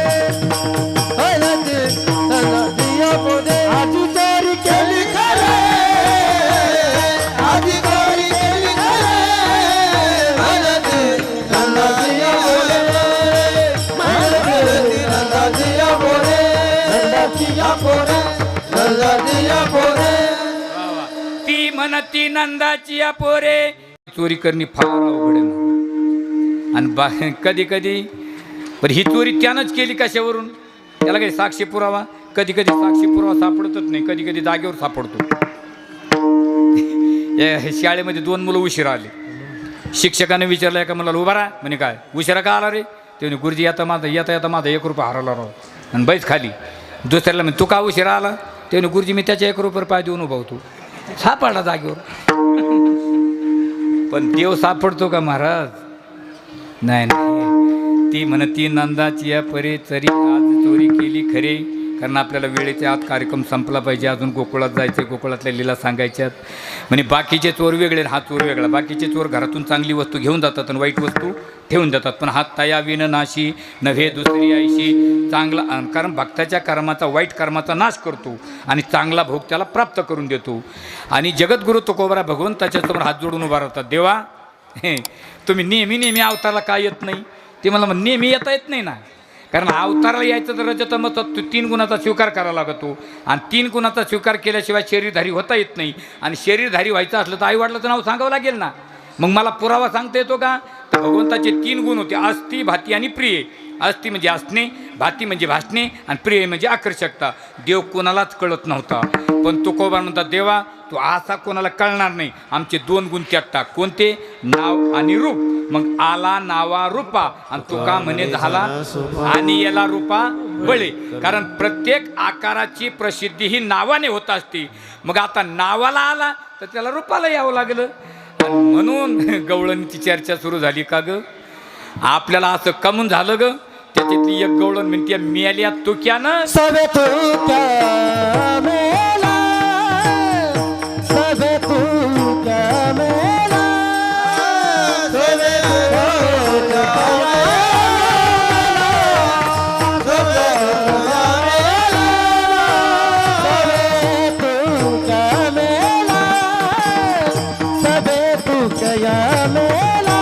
मनती नंदाजिया बोरे, आजी चोरी केली करे, आजी चोरी केली करे, मनते नंदाचिया पोरे, मनते नंदाचिया पोरे, नंदाचिया पोरे, नंदाचिया पोरे. ती म्हणती नंदाची या पोरे. चोरी करणे फार अवघड आहे. आणि कधी कधी पण ही चोरी त्यानंच केली कशावरून? त्याला काही साक्षी पुरावा? कधी कधी साक्षी पुरावा सापडतच नाही, कधी कधी जागेवर सापडतो. शाळेमध्ये 2 मुलं उशिरा आले. शिक्षकाने विचारलं एका मुलाला उभा राहा. म्हणे काय उशिरा का आला रे? ते म्हणे गुरुजी येता येता माझा 1 रुपया हरवला राव. आणि बैस खाली. दुसऱ्याला म्हणे तू का उशिरा आला? ते म्हणे गुरुजी मी त्याच्या 1 रुपये पाय देऊन उभा होतो. सापडला जागेवर. पण देव सापडतो का महाराज? नाही नाही. ती म्हणती नंदाची या परे तरी आज चोरी केली खरे. कारण आपल्याला वेळेच्या आत कार्यक्रम संपला पाहिजे. अजून गोकुळात जायचे, गोकुळातल्या लीला सांगायच्यात. म्हणजे बाकीचे चोर वेगळे, हा चोर वेगळा. बाकीचे चोर घरातून चांगली वस्तू घेऊन जातात आणि वाईट वस्तू ठेवून जातात. पण हा तया विन नाशी नव्हे दुसरी आईशी. चांगला कारण भक्ताच्या कर्माचा, वाईट कर्माचा नाश करतो आणि चांगला भोग त्याला प्राप्त करून देतो. आणि जगद्गुरु तुकोबरा भगवंताच्या समोर हात जोडून उभा राहतात. देवा तुम्ही नेहमी अवताराला काय येत नाही? ते मला नेहमी येता येत नाही ना. कारण अवताराला यायचं तर रजतमत 3 गुणाचा स्वीकार करावा लागतो. आणि 3 गुणाचा स्वीकार केल्याशिवाय शरीरधारी होता येत नाही. आणि शरीरधारी व्हायचं असलं तर आईवडिलाचं नाव सांगावं लागेल ना. मग मला पुरावा सांगता येतो का? तर भगवंताचे 3 गुण होते, अस्थि, भाती आणि प्रिय. अस्थि म्हणजे असणे, भाती म्हणजे भासणे आणि प्रिय म्हणजे आकर्षकता. देव कोणालाच कळत नव्हता. पण तुकोबा म्हणतात देवा तू असा कोणाला कळणार नाही. आमचे 2 गुण त्यात टाक. कोणते? नाव आणि रूप. मग आला नावा रूपा आणि तुका म्हणे झाला आणि याला रूपा बळी. कारण प्रत्येक आकाराची प्रसिद्धी ही नावाने होत असते. मग आता नावाला आला तर त्याला रूपाला यावं लागलं. आणि म्हणून गवळणीची चर्चा सुरू झाली का ग. आपल्याला असं कमून झालं ग. त्याच्यातली एक गवळण म्हणते मेल्या तुक्यानं सबे तुक्या मेला, सबे तुक्या मेला, सबे तुक्या मेला, सबे तुक्या मेला,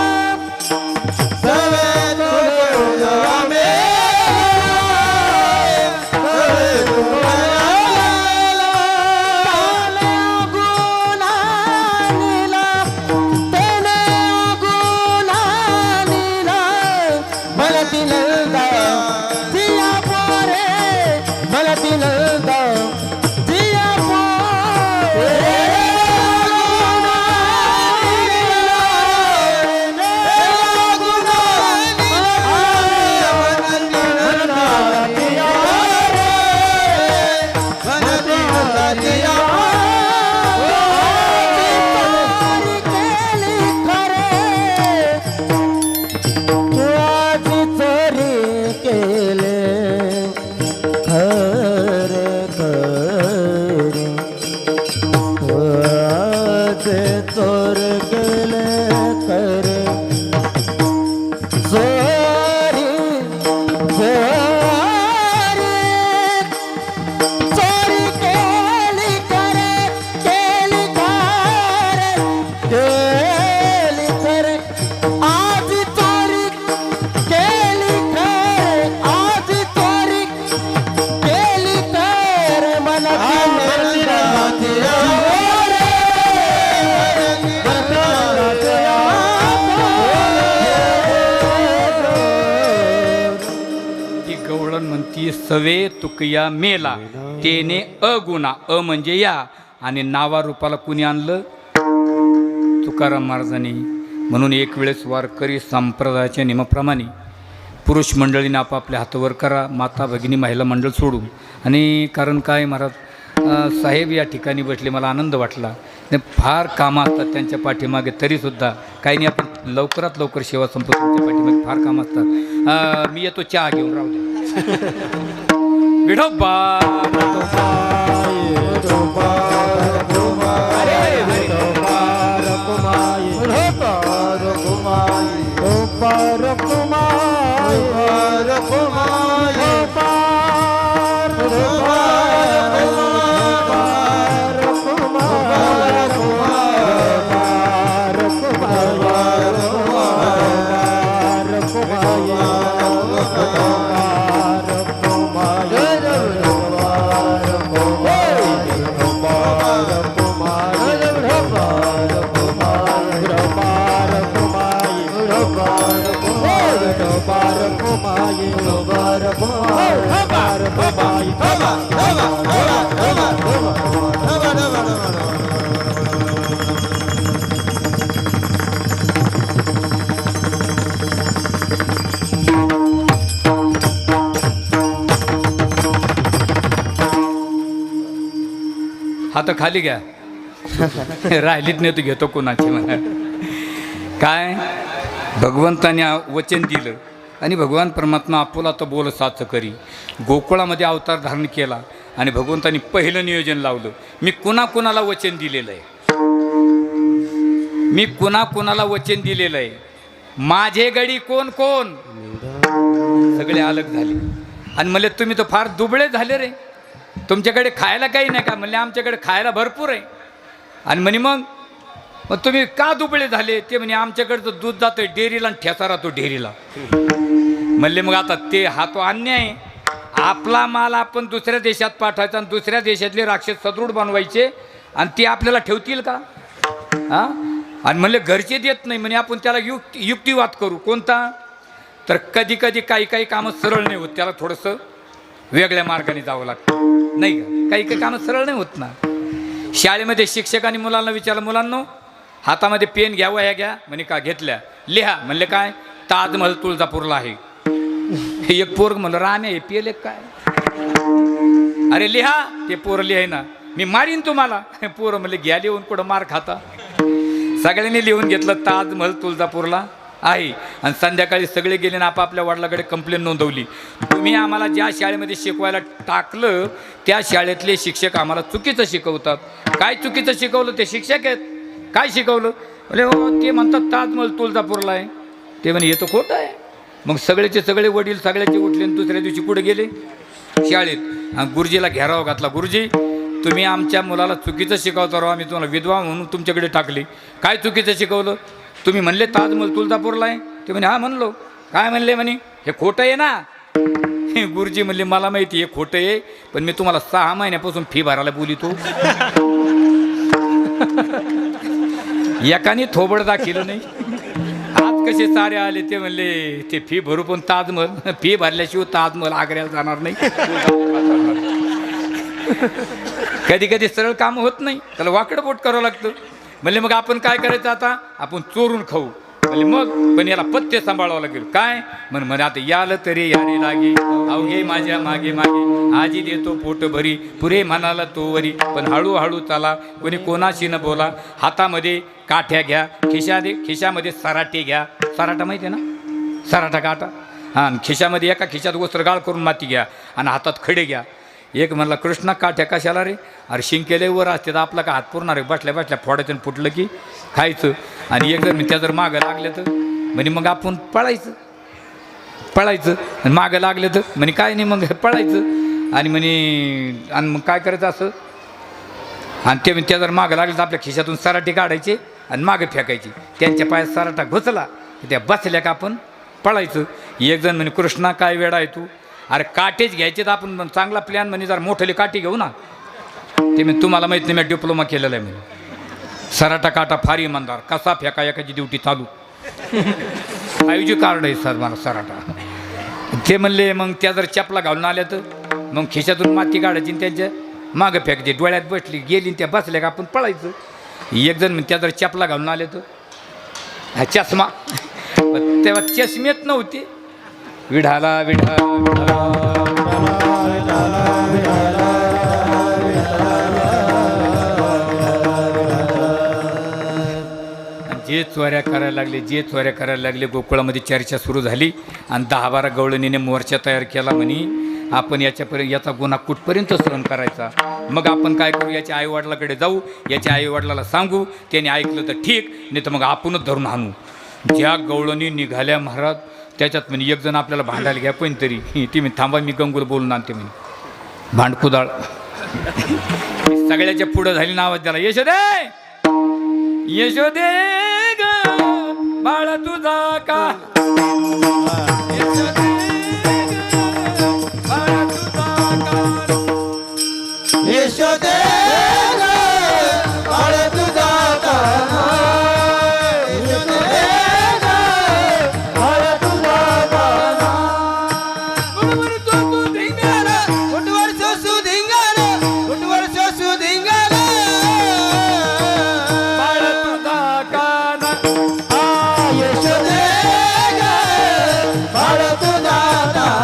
म्हणती सवे तुकया मेला तेने अगुणा. अ म्हणजे या आणि नावा रूपाला कुणी आणलं. तुकाराम महाराजांनी. म्हणून एक वेळेस वारकरी संप्रदायाच्या नियमाप्रमाणे पुरुष मंडळीने आपापल्या हातावर करा, माता भगिनी महिला मंडळ सोडून. आणि कारण काय महाराज साहेब या ठिकाणी बसले, मला आनंद वाटला. फार कामं असतात त्यांच्या पाठीमागे, तरीसुद्धा काही नाही आपण लवकरात लवकर सेवा संपत. त्यांच्या पाठीमागे फार कामं असतात. मी येतो चहा घेऊन, राहू दे. विठोबा हात खाली घ्या. राहिलीत नाही तू घेतो कोणाची म्हणा. काय भगवंताने वचन दिलं आणि भगवान परमात्मा आपुला तर बोल साच करी. गोकुळामध्ये अवतार धारण केला आणि भगवंतानी पहिलं नियोजन लावलं. मी कुणाकुणाला वचन दिलेलं आहे, मी कुणाकुणाला वचन दिलेलं आहे. माझे गडी कोण कोण सगळे अलग झाले. आणि म्हणले तुम्ही तर फार दुबळे झाले रे, तुमच्याकडे खायला काही नाही का. म्हणले आमच्याकडे खायला भरपूर आहे. आणि म्हणे मग तुम्ही का दुबळे झाले. ते म्हणे आमच्याकडचं दूध जातं डेअरीला आणि ठेचा राहतो डेअरीला. म्हणले मग आता ते हा तो अन्याय आहे. आपला माल आपण दुसऱ्या देशात पाठवायचा आणि दुसऱ्या देशातले राक्षस सदृढ बनवायचे आणि ते आपल्याला ठेवतील का. हां. आणि म्हणले घरचे देत नाही म्हणे आपण त्याला युक्तिवाद करू. कोणता. तर कधी कधी काही काही कामं सरळ नाही होत, त्याला थोडंसं वेगळ्या मार्गाने जावं लागतं नाही का. काही काही कामं सरळ नाही होत ना. शाळेमध्ये शिक्षकांनी मुलांना विचारलं, मुलांनो हातामध्ये पेन घ्या वह्या घ्या. म्हणे का घेतल्या. लिहा. म्हणले काय. ताजमहल तुळजापूरला आहे. एक पोरग म्हणलं रामे हे पिले काय? अरे लिहा ते पोरं लिहाय ना, मी मारीन तुम्हाला. पोरं म्हणले घ्या लिहून, कुठं मार खाता. सगळ्यांनी लिहून घेतलं ताजमहल तुळजापूरला आहे. आणि संध्याकाळी सगळे गेले ना आपापल्या वडिलाकडे कंप्लेंट नोंदवली. तुम्ही आम्हाला ज्या शाळेमध्ये शिकवायला टाकलं त्या शाळेतले शिक्षक आम्हाला चुकीचं शिकवतात. काय चुकीचं शिकवलं? ते शिक्षक आहेत. काय शिकवलं? म्हणजे हो ते म्हणतात ताजमहल तुळजापूरला आहे. ते म्हणे हे तर खोटं आहे. मग सगळेचे सगळे वडील सगळ्याचे उठले आणि दुसऱ्या दिवशी कुठे गेले? शाळेत. आणि गुरुजीला घेराव घातला. गुरुजी तुम्ही आमच्या मुलाला चुकीचं शिकवता राव, आम्ही तुम्हाला विधवा म्हणून तुमच्याकडे टाकली. काय चुकीचं शिकवलं? तुम्ही म्हणले ताजमहल तुळजापूरला आहे. ते म्हणे हा म्हणलो. काय म्हणले? म्हणे हे खोटं आहे ना. गुरुजी म्हणले मला माहिती आहे खोटं आहे, पण मी तुम्हाला 6 महिन्यापासून फी भरायला बोलितो. एकाने थोबड दाखिलं नाही. आज कसे सारे आले ते म्हणले ते फी भरू, पण ताजमहल फी भरल्याशिवाय ताजमहल आग्र्याला जाणार नाही. कधी कधी सरळ काम होत नाही, त्याला वाकडं बोट करावं लागतं. म्हणले मग आपण काय करायचं आता? आपण चोरून खाऊ. म्हणले मग पण याला पथ्य सांभाळावं लागेल. काय म्हणे आता यालं तरी याने लागे, अवघे माझ्या मागे मागे, आजी देतो पोट भरी, पुरे म्हणाला तो वरी, पण हळूहळू चाला, कोणी कोणाशी न बोला, हातामध्ये काठ्या घ्या, खिशामध्ये सराटे घ्या. सराटा माहिती आहे ना? सराटा काटा. हां, खिशामध्ये एका खिशात वस्त्र गाळ करून माती घ्या आणि हातात खडे घ्या. एक म्हणला कृष्णा काठ्या कशाला रे? अरे शिंकेले वर असते तर आपला का हात पुरणार आहे? बसल्या बसल्या फोडायचं फुटलं की खायचं. आणि एक जर त्या जर मागं लागलं तर म्हणे मग आपण पळायचं. आणि मागं लागलं तर म्हणे काय नाही मग पळायचं. आणि म्हणे आणि मग काय करायचं असं? आणि ते त्या जर मागं लागलं तर आपल्या खिशातून सराटे काढायचे आणि मागं फेकायची. त्यांच्या पायात सराटा घुसला त्या बसल्या का आपण पळायचं. एक जण म्हणे कृष्णा काय वेडा आहे तू? अरे काटेच घ्यायचे तर आपण चांगला प्लॅन म्हणे जरा मोठेले काठी घेऊ ना. ते मी तुम्हाला माहीत नाही, मी डिप्लोमा केलेला आहे म्हणे. सराटा काटा फार इमानदार, कसा फेका एकाची ड्युटी चालू. 5G कार्ड आहे सर मला सराटा. ते म्हणले मग त्या जर चपला घालून आल्या तर मग खिशातून माती काढायची आणि त्यांच्या मागं फेकायची. डोळ्यात बसली गेली त्या बसल्या का आपण पळायचं. एक जण त्या जर चपला घालून आले तर हा चष्मा, तेव्हा चष्मेत नव्हते. विढाला जे चोऱ्या करायला लागले गोकुळामध्ये चर्चा सुरू झाली. आणि 10-12 गवळणीने मोर्चा तयार केला. म्हणे आपण याचा गुन्हा कुठपर्यंत सहन करायचा. मग आपण काय करू? याच्या आईवडिलाकडे जाऊ, याच्या आईवडिलाला सांगू, त्याने ऐकलं तर ठीक, नाही तर मग आपणच धरून आणू. ज्या गवळणी निघाल्या महाराज त्याच्यात म्हणे एक जण आपल्याला भांडायला घ्या पण तरी ती मी थांबा मी गंगूला बोलून आणते म्हणे. भांडकुदाळ सगळ्याच्या पुढं झाली नावाज त्याला. यशोदे ग बाळा तुझा का, यशोदे ग बाळा तुझा का, यशोदे ग बाळ तुझा का, यशोदे ग बाळ तुझा का. गुडवर सोसू धिंगाणा, गुडवर सोसू धिंगाणा, गुडवर सोसू धिंगाणा, बाळ तुझा काना. यशोदे ग बाळ तुझा का.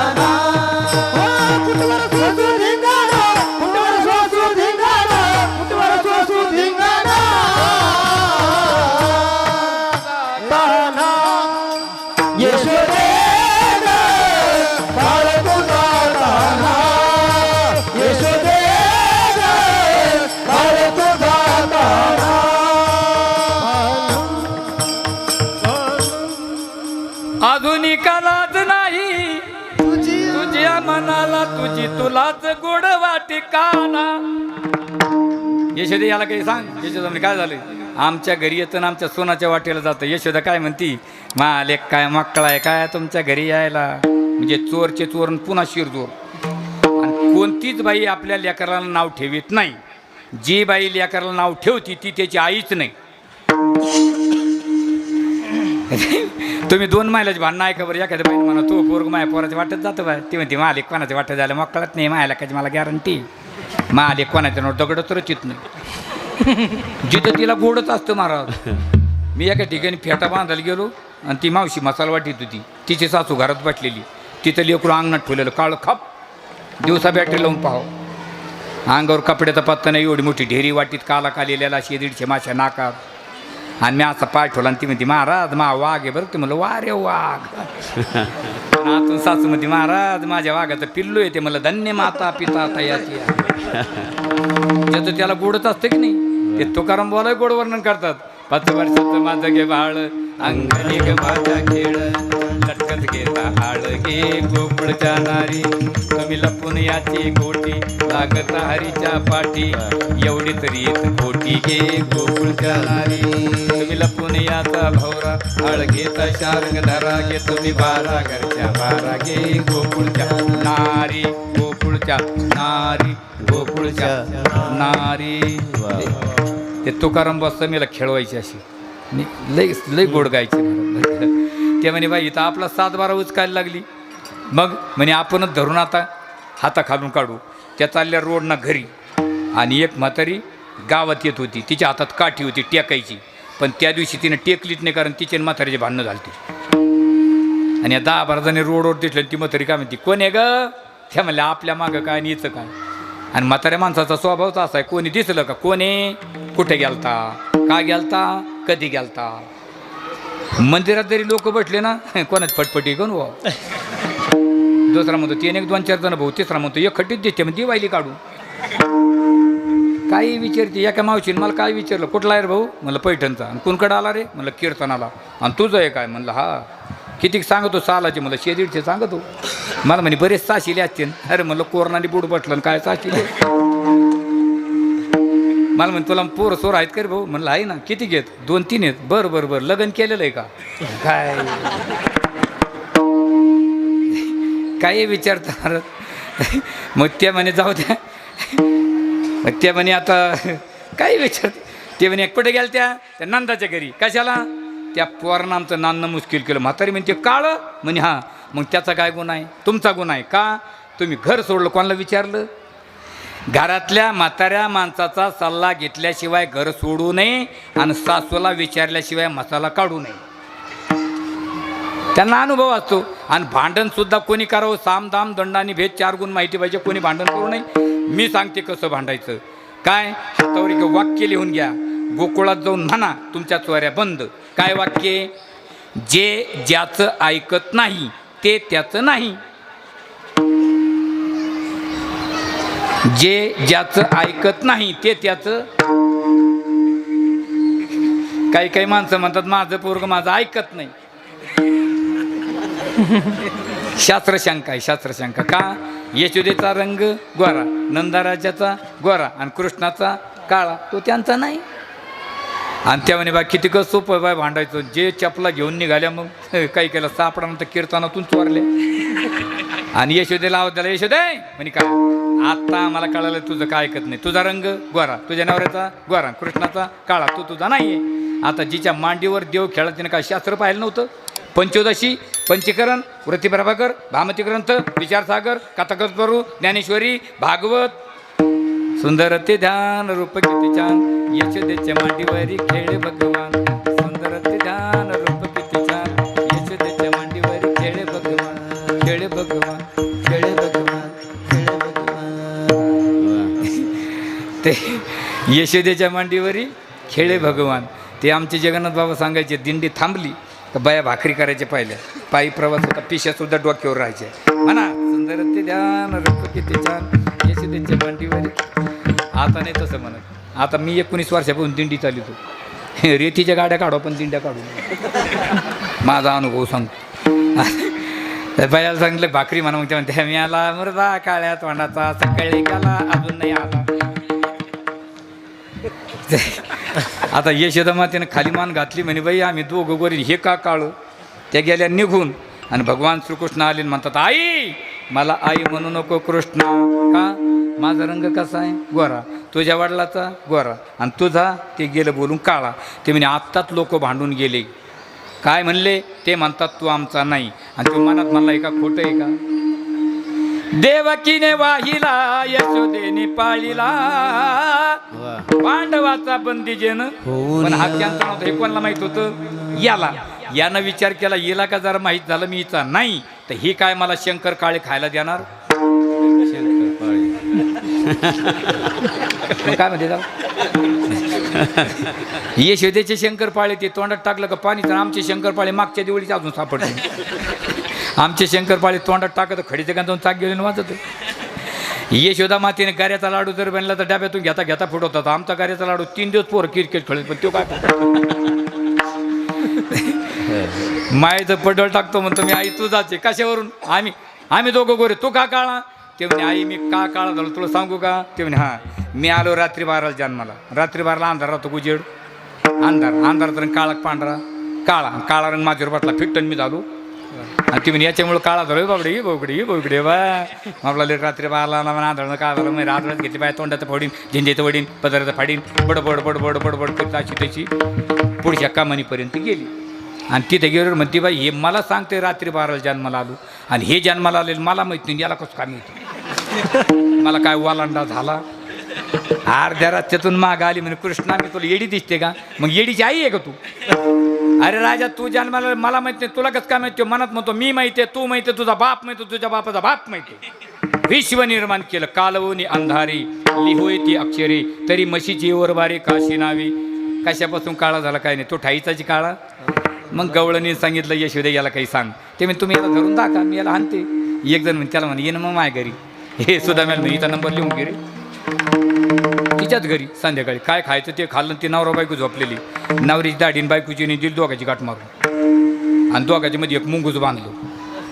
गुडवर सोसू धिंगाणा, गुडवर सोसू धिंगाणा, गुडवर सोसू धिंगाणा, ताना. यशोदे ग बाळ तुझा ताना, यशोदे ग बाळ तुझा ताना. आधुनिकालाच नाही तुझ्या मनाला तुझी तुलाच गोड वाटी काना. यशोदा याला काही सांग. यशोदा म्हणजे काय झालं? आमच्या घरी येतं आणि आमच्या सोनाच्या वाटेला जातं. यशोदा काय म्हणती? मालेक काय मक्कळ आहे काय तुमच्या घरी यायला? म्हणजे चोरचे चोर आणि पुन्हा शिरजोर. आणि कोणतीच बाई आपल्या लेकराला नाव ठेवीत नाही. जी बाई लेकराला नाव ठेवती ती त्याची आईच नाही. तुम्ही 2 मैलाची भांडणं ऐका बरं. एखाद्या बाईने म्हणा तो पोरग माया पोराच्या वाटत जातं बाय. ती म्हणते मालिक कोणाच्या वाटत झालं मग कळत नाही. मायाला काची मला गॅरंटी. मालिक कोणाच्या नोट दगड तरच येत नाही. जिथं तिला गोडच असतं महाराज. मी एका ठिकाणी फेटा बांधायला गेलो आणि ती मावशी मसाला वाटीत होती. तिची सासू घरात बसलेली. तिथं लेकरू अंगणात ठेवलेलं काळं खप. दिवसा बॅटरी लावून पाहावं, अंगावर कपड्याचा पत्ता नाही, एवढी मोठी ढेरी वाटीत काला कालेल्याला 100-150 माशा नाकात. आणि मी असा पाय ठेवला आणि ती म्हणते महाराज मा वाघ आहे बरं. ते म्हणलं वा रे वाघ. आतून सासू म्हणते महाराज माझ्या वाघाचं पिल्लू आहे. ते मला धन्य माता पिता तयाची. त्याचं त्याला गोडच असतं की नाही. ते तुकाराम बोलाय गोड वर्णन करतात. 5 वर्षाचं माझं घे बाळ अंगणी ग माझा खेळ लटकत घेता हाळ घे गोकुळच्या नारी तुम्ही लपून याची गोटी लागत हरीच्या पाठी एवढी तरी येत गोटी घे गोकुळच्या नारी तुम्ही लपून याचा भवरा हाळ घेता शार्ंग धरा घे तुम्ही 12 घरच्या 12 घे गोकुळच्या नारी गोकुळच्या नारी गोकुळच्या नारी. ते तुकाराम बसतं मला खेळवायची अशी लई लई गोड गायचे. ते म्हणे बाई इथं आपला 7-12 उचकायला लागली. मग म्हणे आपणच धरून आता हाता खालून काढू. त्या चालल्या रोडना घरी आणि एक म्हातारी गावात येत होती. तिच्या हातात काठी होती टेकायची, पण त्या दिवशी तिनं टेकलीच नाही कारण तिचे म्हातारीचे भांडणं झालते. आणि या 10-12 जणी रोडवर दिसले. ती म्हातारी काय म्हणते कोण आहे ग. त्या म्हणल्या आपल्या मागं काय नीचं काय. आणि म्हाताऱ्या माणसाचा स्वभावच असा आहे, कोणी दिसलं का कोण आहे, कुठे गेलता, का गेलता, कधी गेलता. मंदिरात जरी लोक बसले ना कोणाच फटफटी करून भाऊ. दुसरा म्हणतो 3-1-2-4 जण भाऊ. तिसरा म्हणतो एक खड्डीत दिसते मग दिवाळी काढू. काही विचारते. एका मावशीने मला काय विचारलं कुठला आहे रे भाऊ. म्हणलं पैठणचा. आणि कुणकडं आला रे. म्हणलं कीर्तनाला. आणि तुझं आहे काय. म्हणलं हा. किती सांगतो सालाचे. मला 100-150 सांगतो. मला म्हणे बरेच साशिले असते. अरे म्हणलं कोरोनाने बुड बटलं काय साशिले. मला म्हणे तुला पोरं सोर आहेत का रे भाऊ. म्हणलं आहे ना. किती घेत. 2-3 आहेत. बरं बरं बरं लग्न केलेलं आहे का काय. काही विचारतात. मग त्या म्हणे जाऊ द्या. मग त्या म्हणे आता काही विचारते. ते म्हणे कुठे गेल त्या नंदाच्या घरी कशाला. त्या पोरानं आमचं नांदणं मुश्किल केलं. म्हातारी म्हणते काळं. म्हणे हां. मग त्याचा काय गुन्हा आहे. तुमचा गुन्हा आहे का. तुम्ही घर सोडलं कोणाला विचारलं. घरातल्या म्हाताऱ्या माणसाचा सल्ला घेतल्याशिवाय घर सोडू नये आणि सासूला विचारल्याशिवाय मसाला काढू नये. त्यांना अनुभव असतो. आणि भांडणसुद्धा कोणी करावं. सामदाम दंडानी भेद 4 गुण माहिती पाहिजे. कोणी भांडण करू नये. मी सांगते कसं भांडायचं. काय हातावर एक वाक्य लिहून घ्या. गोकुळात जाऊन म्हणा तुमच्या चोऱ्या बंद. काय वाक्य. जे ज्याचं ऐकत नाही ते त्याचं नाही. जे ज्याचं ऐकत नाही ते त्याचं. काही काही माणसं म्हणतात माझं पोरग माझं ऐकत नाही. शास्त्रशंका आहे. शास्त्रशंका का. यशोदेचा रंग गोरा नंदाराजाचा गोरा आणि कृष्णाचा काळा तो त्यांचा नाही. आणि त्यामुळे बा किती कसं सोपं बाय भांडायचं. जे चपला घेऊन निघाल्या मग काही केलं सापडानंतर कीर्तनातून चोरले. आणि यशोदेला आवाज दिला. यशोदे म्हणे काय आता मला कळालं तुझं काय ऐकत नाही. तुझा रंग गोरा तुझ्या नवऱ्याचा गोरा कृष्णाचा काळा तो तुझा नाही आहे. आता जिच्या मांडीवर देव खेळा तिने काय शास्त्र पाहिलं नव्हतं. पंचोदशी पंचीकरण वृत्तीप्रभाकर भामती ग्रंथ विचारसागर कथाकथपरू ज्ञानेश्वरी भागवत सुंदर ते ध्यान रूप किती छान यशोदेच्या मांडीवरी खेळ भगवान. सुंदर ते ध्यान रूप किती छान यशोदेच्या मांडीवरी खेळ भगवान. खेळ भगवान खेळ भगवान खेळ भगवान. ते यशोदेच्या मांडीवरी खेळे भगवान. ते आमचे जगन्नाथ बाबा सांगायचे. दिंडी थांबली तर बाया भाकरी करायचे पाहिल्या. पायी प्रवास होता. पिशासुद्धा डोक्यावर राहायचे. म्हणा सुंदर ते ध्यान रूप किती छान यशोदेच्या मांडीवरी. आता नाही तसं म्हणत. आता मी 19 वर्षापासून दिंडी चालवतो. रेतीच्या गाड्या काढू पण दिंड्या काढू. माझा अनुभव सांगतो. बायाला सांगितलं भाकरी म्हणा. मग ते म्हणते मी आला मुर्दा काळ्या तोंडाचा सकाळी गेला अजून नाही आला. आता यशोदा मातेनं खाली मान घातली. म्हणे बाई आम्ही दोघं गोरी हे का काळू. त्या गेल्या निघून. आणि भगवान श्रीकृष्ण आले म्हणतात आई मला आई म्हणू नको कृष्ण का माझा रंग कसा आहे गोरा तुझ्या वडिलाचा गोरा आणि तुझा ते गेलं बोलून काळा. ते म्हणे आत्ताच लोक भांडून गेले. काय म्हणले ते म्हणतात तू आमचा नाही. आणि तू मनात म्हणला का खोटं आहे का. देवकीने वाहिला यशोदेने पाळीला पांडवाचा बंदीजेन. पण हा त्यांचा नव्हता. हे कोणाला माहित होतं याला. यानं विचार केला येला का जरा माहीत झालं मी हिचा नाही. तर ही काय मला शंकर काळे खायला देणार? मग काय म्हणते यशोदेचे शंकरपाळे ते तोंडात टाकलं का पाणी, तर आमचे शंकरपाळे मागच्या दिवाळीचे अजून सापडते. आमचे शंकरपाळे तोंडात टाकत खडीचं गांजावून चाक गेले वाजत. यशोदा मातेने गाऱ्याचा लाडू जर बनला तर डब्यातून घेता घेता फुटवतात. आमचा गाऱ्याचा लाडू 3 दिवस पोरं क्रिकेट खेळत, पण तो काय मायेचं पडळ टाकतो म्हणतो मी, आई तू जाते कशावरून? आम्ही दोघं गोरे, तू का काळा? ते म्हणे आई मी का काळा झालो तुला सांगू का? ते म्हणे हां, मी आलो रात्री 12ला जन्माला. रात्री 12ला अंधार राहतो, उजेड अंधारात रंग काळा पांढरा, काळा रंग माझ्यावर बसला फिट्टन मी झालो. आणि ती म्हणे याच्यामुळे काळा झालो. बाबडे बा आपला लेट रात्री 12ला आंधळं काळा झालं. मी रात्रच घेतली बाय, तोंडाचं फोडीन, झेंजेचं वडीन, पदराचं फाडीन, बडबड करीत त्याची पुढच्या कामानीपर्यंत गेली. आणि तिथे गेल्यावर म्हणते बाई हे मला सांगते रात्री 12ला जन्माला आलो, आणि हे जन्माला आले मला माहित नाही याला कसं काय माहिती. मला काय वालांडा झाला. अर्ध्या रात्यातून माग आली म्हणे कृष्णा मी तुला येडी दिसते का? मग येडीची आई आहे का तू? अरे राजा तू जन्माला मला माहित नाही, तुला कसं काय माहिती? मनात म्हणतो मी माहिती आहे, तू माहिती आहे, तुझा बाप माहिती, तुझ्या बापाचा बाप माहिती आहे. विश्व निर्माण केलं कालवनी अंधारी, लिहोय ती अक्षरे तरी म्हशीची वरबारे काशी नावी. कशापासून काळा झाला काय नाही, तो ठाईचाची काळा. मग गवळणी सांगितलं यशोदे याला काही सांग. ते म्हणजे तुम्ही याला धरून दाखा, मी याला आणते. एक जण म्हणजे त्याला म्हणे ये ना मग माझ्या घरी. हे सुद्धा मॅल हिचा नंबर लिहून घे रे. तिच्याच घरी संध्याकाळी काय खायचं ते खाल्लं. ती नवरा बायको झोपलेली, नवरीची दाढीन बायकोची दिली दोघाची गाठ मारून, आणि दोघाच्या मध्ये एक मुंगूस बांधलो,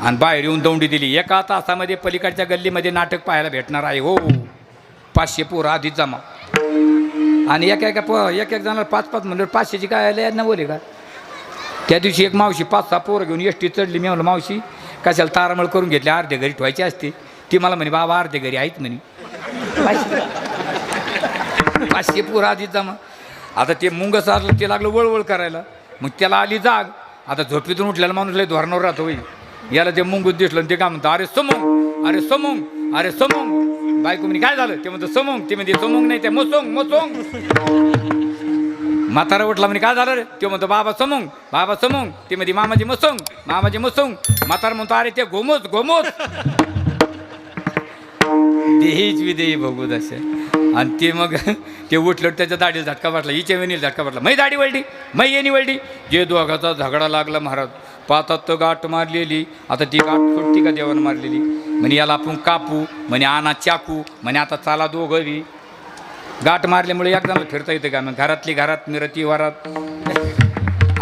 आणि बाहेर येऊन दौंडी दिली. एका तासामध्ये पलीकडच्या गल्लीमध्ये नाटक पाहायला भेटणार आहे. हो 500 पोरं आधीच जमा. आणि एक जणाला 5-5 म्हणलं 500ची काय आले ना बोले का? त्या दिवशी एक मावशी 5-6 पोरं घेऊन एस टी चढली. मी म्हणलं मावशी कशाला तारामळ करून घेतली, अर्ध्या घरी ठेवायची असते. ती मला म्हणे बाबा अर्ध्या घरी आहेत म्हणे. 500 पोरं आधीच जमा. आता ते मुंग सारलं ते लागलं वळवळ करायला. मग त्याला आली जाग. आता झोपेतून उठलेला माणूस लय धोरणावर राहतो होई. याला ते मुंगूच दिसलं आणि ते काय म्हणतं अरे समोंग. बायको म्हणे काय झालं? ते म्हणतं समोंग. ते म्हणजे समोंग नाही ते मोसोंग. म्हातारा उठला म्हणे काय झालं रे? ते म्हणतो बाबा समोंग. ते म्हणजे मामाजी मसोंग. म्हातारा म्हणतो अरे ते घोमोस. देहीच विदेही बघू असे. आणि ते मग ते उठलं त्याच्या दाढीला झटका बसला, हिच्या वेणीला झटका बसला. मै दाढी वळली, मै येणी वळली. जे दोघाचा झगडा लागला महाराज. पातात तर गाठ मारलेली. आता ती गाठ सुटती का देवानं मारलेली? म्हणे याला आपण कापू, म्हणे आणा चाकू, म्हणे आता चाला दोघं बी. गाठ मारल्यामुळे एकदा फिरता येतं का? मग घरात मिरती वरात.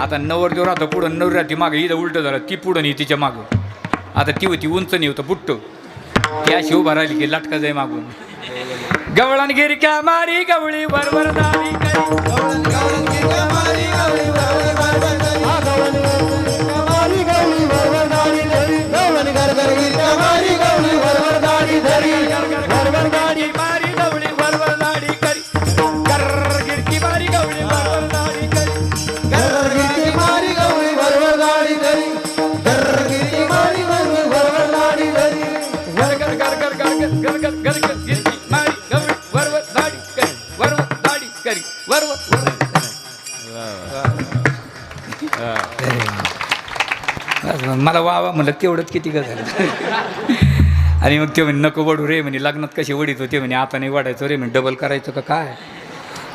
आता नवरदेव राहतो पुढं, नवरी राहती मागं. इथं उलटं झालं, ती पुढं नाही तिच्या मागं. आता ती होती उंच नाही होतं बुट्ट, त्या शिव भरायली की लटका जाय मागून. गवळण गिरक्या मारी गवळी वरवर दारी मला वावा म्हणलं तेवढंच किती का झालं. आणि मग ते म्हणे नको वडू रे म्हणे, लग्नात कसे वडीत होते म्हणे, आता नाही वाढायचं रे म्हणे, डबल करायचं का काय.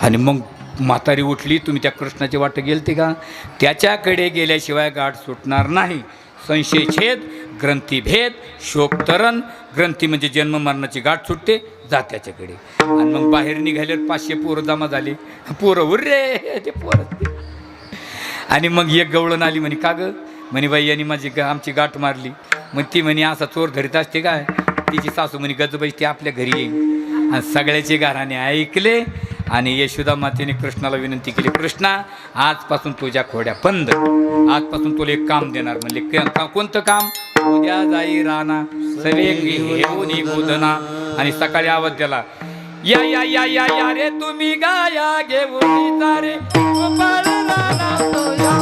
आणि मग म्हातारी उठली. तुम्ही त्या कृष्णाची वाट गेलते का? त्याच्याकडे गेल्याशिवाय गाठ सुटणार नाही. संशयछेद, ग्रंथीभेद, शोकतरण. ग्रंथी म्हणजे जन्म मरणाची गाठ सुटते, जा त्याच्याकडे. आणि मग बाहेर निघाल्यावर 500 पोरं जमा झाली. पोरं उर्रे ते पोरं. आणि मग एक गवळण आली म्हणे का ग? म्हणे बाई यांनी आमची गाठ मारली. मग ती म्हणे असा चोर धरीत असते काय? तिची सासू म्हणे गजबाई ती आपल्या घरी येईल. आणि सगळ्याचे घराने ऐकले. आणि यशोदा मातेने कृष्णाला विनंती केली, कृष्णा आजपासून तुझ्या खोड्या बंद. आजपासून तुला एक काम देणार. म्हणले कोणतं काम? उद्या जाई राणा सवेंगी घेऊन बोधना. आणि सकाळी आवाज दिला, या या या या या रे तुम्ही गाया घेऊन रे गोपाळ राणा तो या.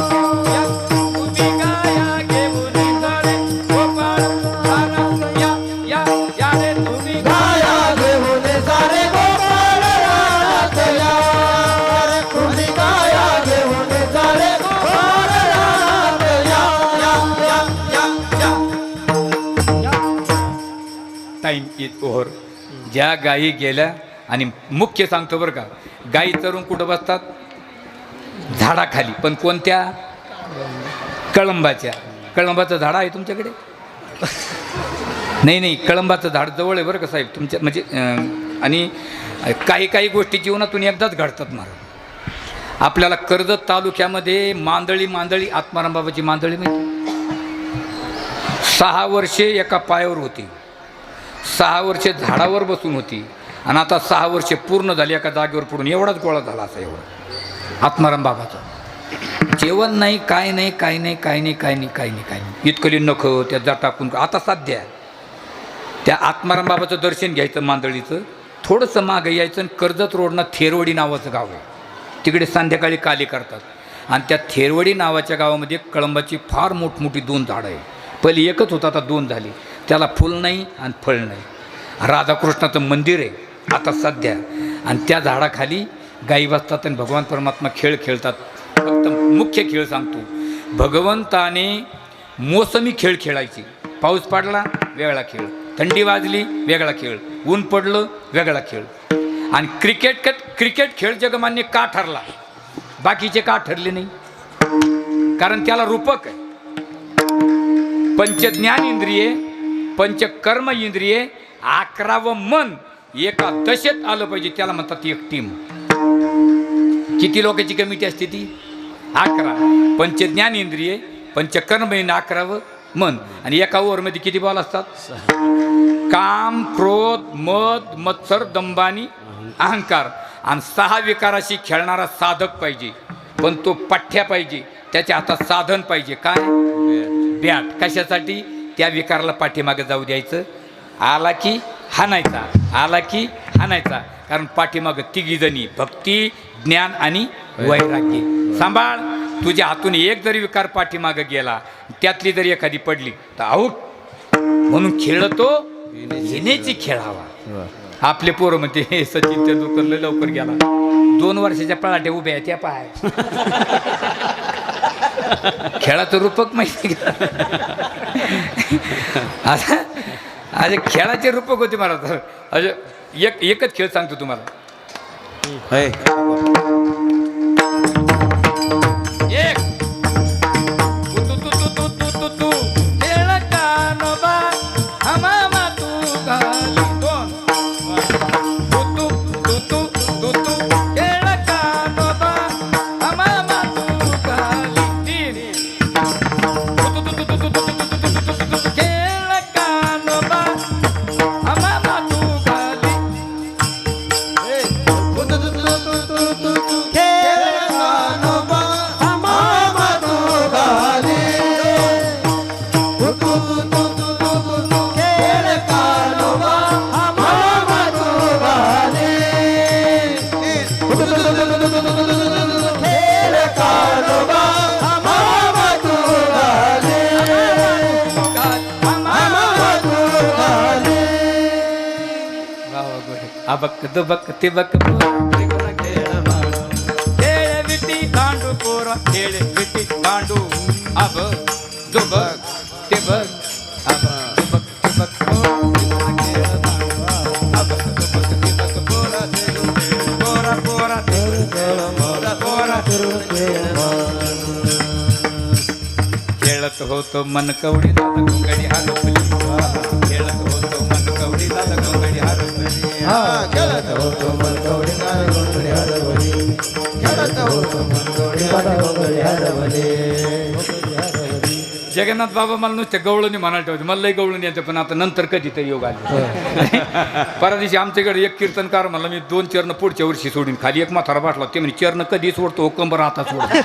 ओहर ज्या गायी गेल्या आणि मुख्य सांगतो बरं का, गायी चरून कुठं बसतात? झाडाखाली. पण कोणत्या? कळंबाच्या. कळंबाचं झाड आहे तुमच्याकडे? नाही, कळंबाचं झाड जवळ आहे बरं का साहेब तुमच्या, म्हणजे आणि काही गोष्टी जीवनातून एकदाच घडतात महाराज. आपल्याला कर्जत तालुक्यामध्ये मांदळी आत्माराम बाबाची मांदळी माहिती? 6 वर्षे एका पायावर होती, 6 वर्षे झाडावर बसून होती आणि आता 6 वर्षे पूर्ण झाली एका जागेवर पडून. एवढाच गोळा झाला असा एवढा आत्माराम बाबाचा. जेवण नाही, काय नाही, इतकली नखं त्या जा टाकून. आता सध्या त्या आत्माराम बाबाचं दर्शन घ्यायचं मांदळीचं, थोडंसं मागं यायचं आणि कर्जत रोडनं थेरवडी नावाचं गाव आहे, तिकडे संध्याकाळी काली करतात. आणि त्या थेरवडी नावाच्या गावामध्ये कळंबाची फार मोठमोठी 2 झाडं आहे. पहिले एकच होतं, आता 2 झाली. त्याला फुल नाही आणि फळ नाही. राधाकृष्णाचं मंदिर आहे आता सध्या. आणि त्या झाडाखाली गायी बसतात आणि भगवान परमात्मा खेळ खेळतात. फक्त मुख्य खेळ सांगतो, भगवंताने मोसमी खेळ खेळायची. पाऊस पडला वेगळा खेळ, थंडी वाजली वेगळा खेळ, ऊन पडलं वेगळा खेळ. आणि क्रिकेट खेळ जगमान्य का ठरला, बाकीचे का ठरले नाही? कारण त्याला रूपक आहे. पंचज्ञान इंद्रिये, पंचकर्म इंद्रिये, 11वं मन एका दशेत आलं पाहिजे, त्याला म्हणतात एक टीम. किती लोकांची कमिटी असते ती? 11. पंचज्ञान इंद्रिये, पंचकर्म इंद्रिय, 11वं मन. आणि एका ओव्हरमध्ये किती बॉल असतात? काम, क्रोध, मद, मत्सर, दंबानी, अहंकार. आणि 6 विकाराशी खेळणारा साधक पाहिजे, पण तो पठ्ठ्या पाहिजे, त्याच्या हातात साधन पाहिजे. काय? बॅट. कशासाठी? त्या विकाराला पाठीमागे जाऊ द्यायचं. आला की हाणायचा. कारण पाठीमागं 3 जणी, भक्ती, ज्ञान आणि वैराग्य. सांभाळ, तुझ्या हातून एक जरी विकार पाठीमागं गेला, त्यातली जरी एखादी पडली तर आऊट. म्हणून खेळतो येण्याची खेळावा. आपले पोरं म्हणते हे सचिन तेंडुलकर लय लवकर गेला, 2 वर्षाच्या पळाट्या उभ्या आहेत त्या पाय. खेळाचं रूपक माहिती का? अरे खेळाचे रूपक होते महाराज. अरे एकच खेळ सांगतो तुम्हाला. एक तू खेळ कानोबा हमामा तू घाली. 2 तू खेळ कानोबा हमामा तू घाली. 3 खेळ कानोबा हमामा तू घाली. अबक दुबक तिबक खेळ विटी दांडू पोरा, खेळ विटी दांडू. अब दुबक तिबक, अब दुबक तिबक खेळत होतो मन कवडी गोंगडी हरपली. खेळत होतो मन कवडी गोंगडी हरपली. खेळत होतो मन कवडी गोंगडी हरवली. खेळत होतो मन कवडी हरवली. जगन्नाथ बाबा मला नुसते गवळणी म्हणायला ठेवते. मला लई गवळणी यायचं, पण आता नंतर कधीतरी योग आले. परवा दिवशी आमच्याकडे एक कीर्तनकार म्हणला मी 2 चरण पुढच्या वर्षी सोडीन. खाली एक म्हातारा बसला, ते म्हणजे चरण कधी सोडतो, कंबर आता सोडतो.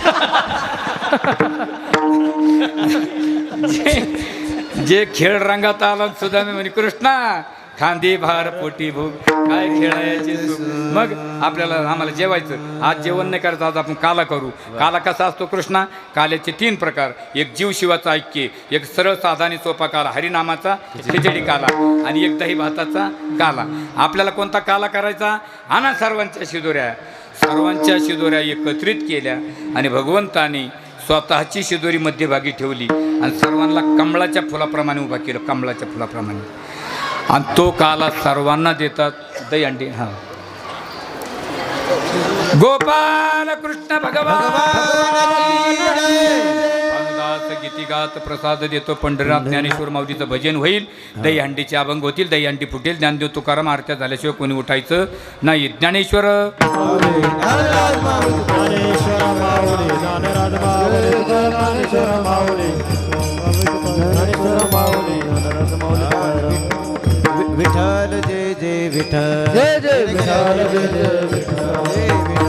जे खेळ रंगात आला सुद्धा मी म्हणे कृष्णा खांदी भार पोटी भोग काय खेळायचे सुख. मग आम्हाला जेवायचं. आज जेवण नाही करायचं, आज आपण काला करू. काला कसा असतो कृष्णा? काल्याचे 3 प्रकार. एक जीव शिवाचा ऐक्य, एक सरळ साधा आणि सोपा काला, हरिनामाचा खिचडी काला, आणि एक दही भाताचा काला. आपल्याला कोणता काला करायचा? आणा सर्वांच्या शिदोऱ्या एकत्रित केल्या आणि भगवंताने स्वतःची शिदोरी मध्यभागी ठेवली आणि सर्वांना कमळाच्या फुलाप्रमाणे उभा केलं. कमळाच्या फुलाप्रमाणे आणि तो काला सर्वांना देतात दहीहंडी. हा गोपाल कृष्ण भगवान अनुदास गीतिगात प्रसाद देतो. पंढरीनाथ ज्ञानेश्वर माऊलीचं भजन होईल. दहीहंडीचे अभंग होतील. दहीहंडी फुटेल. ज्ञानदेव तुकाराम आरत्या झाल्याशिवाय कोणी उठायचं नाही. ज्ञानेश्वर विठ्ठल जय जय विठ्ठल जय जय विठ्ठल जय जय विठ्ठल जय विठ्ठल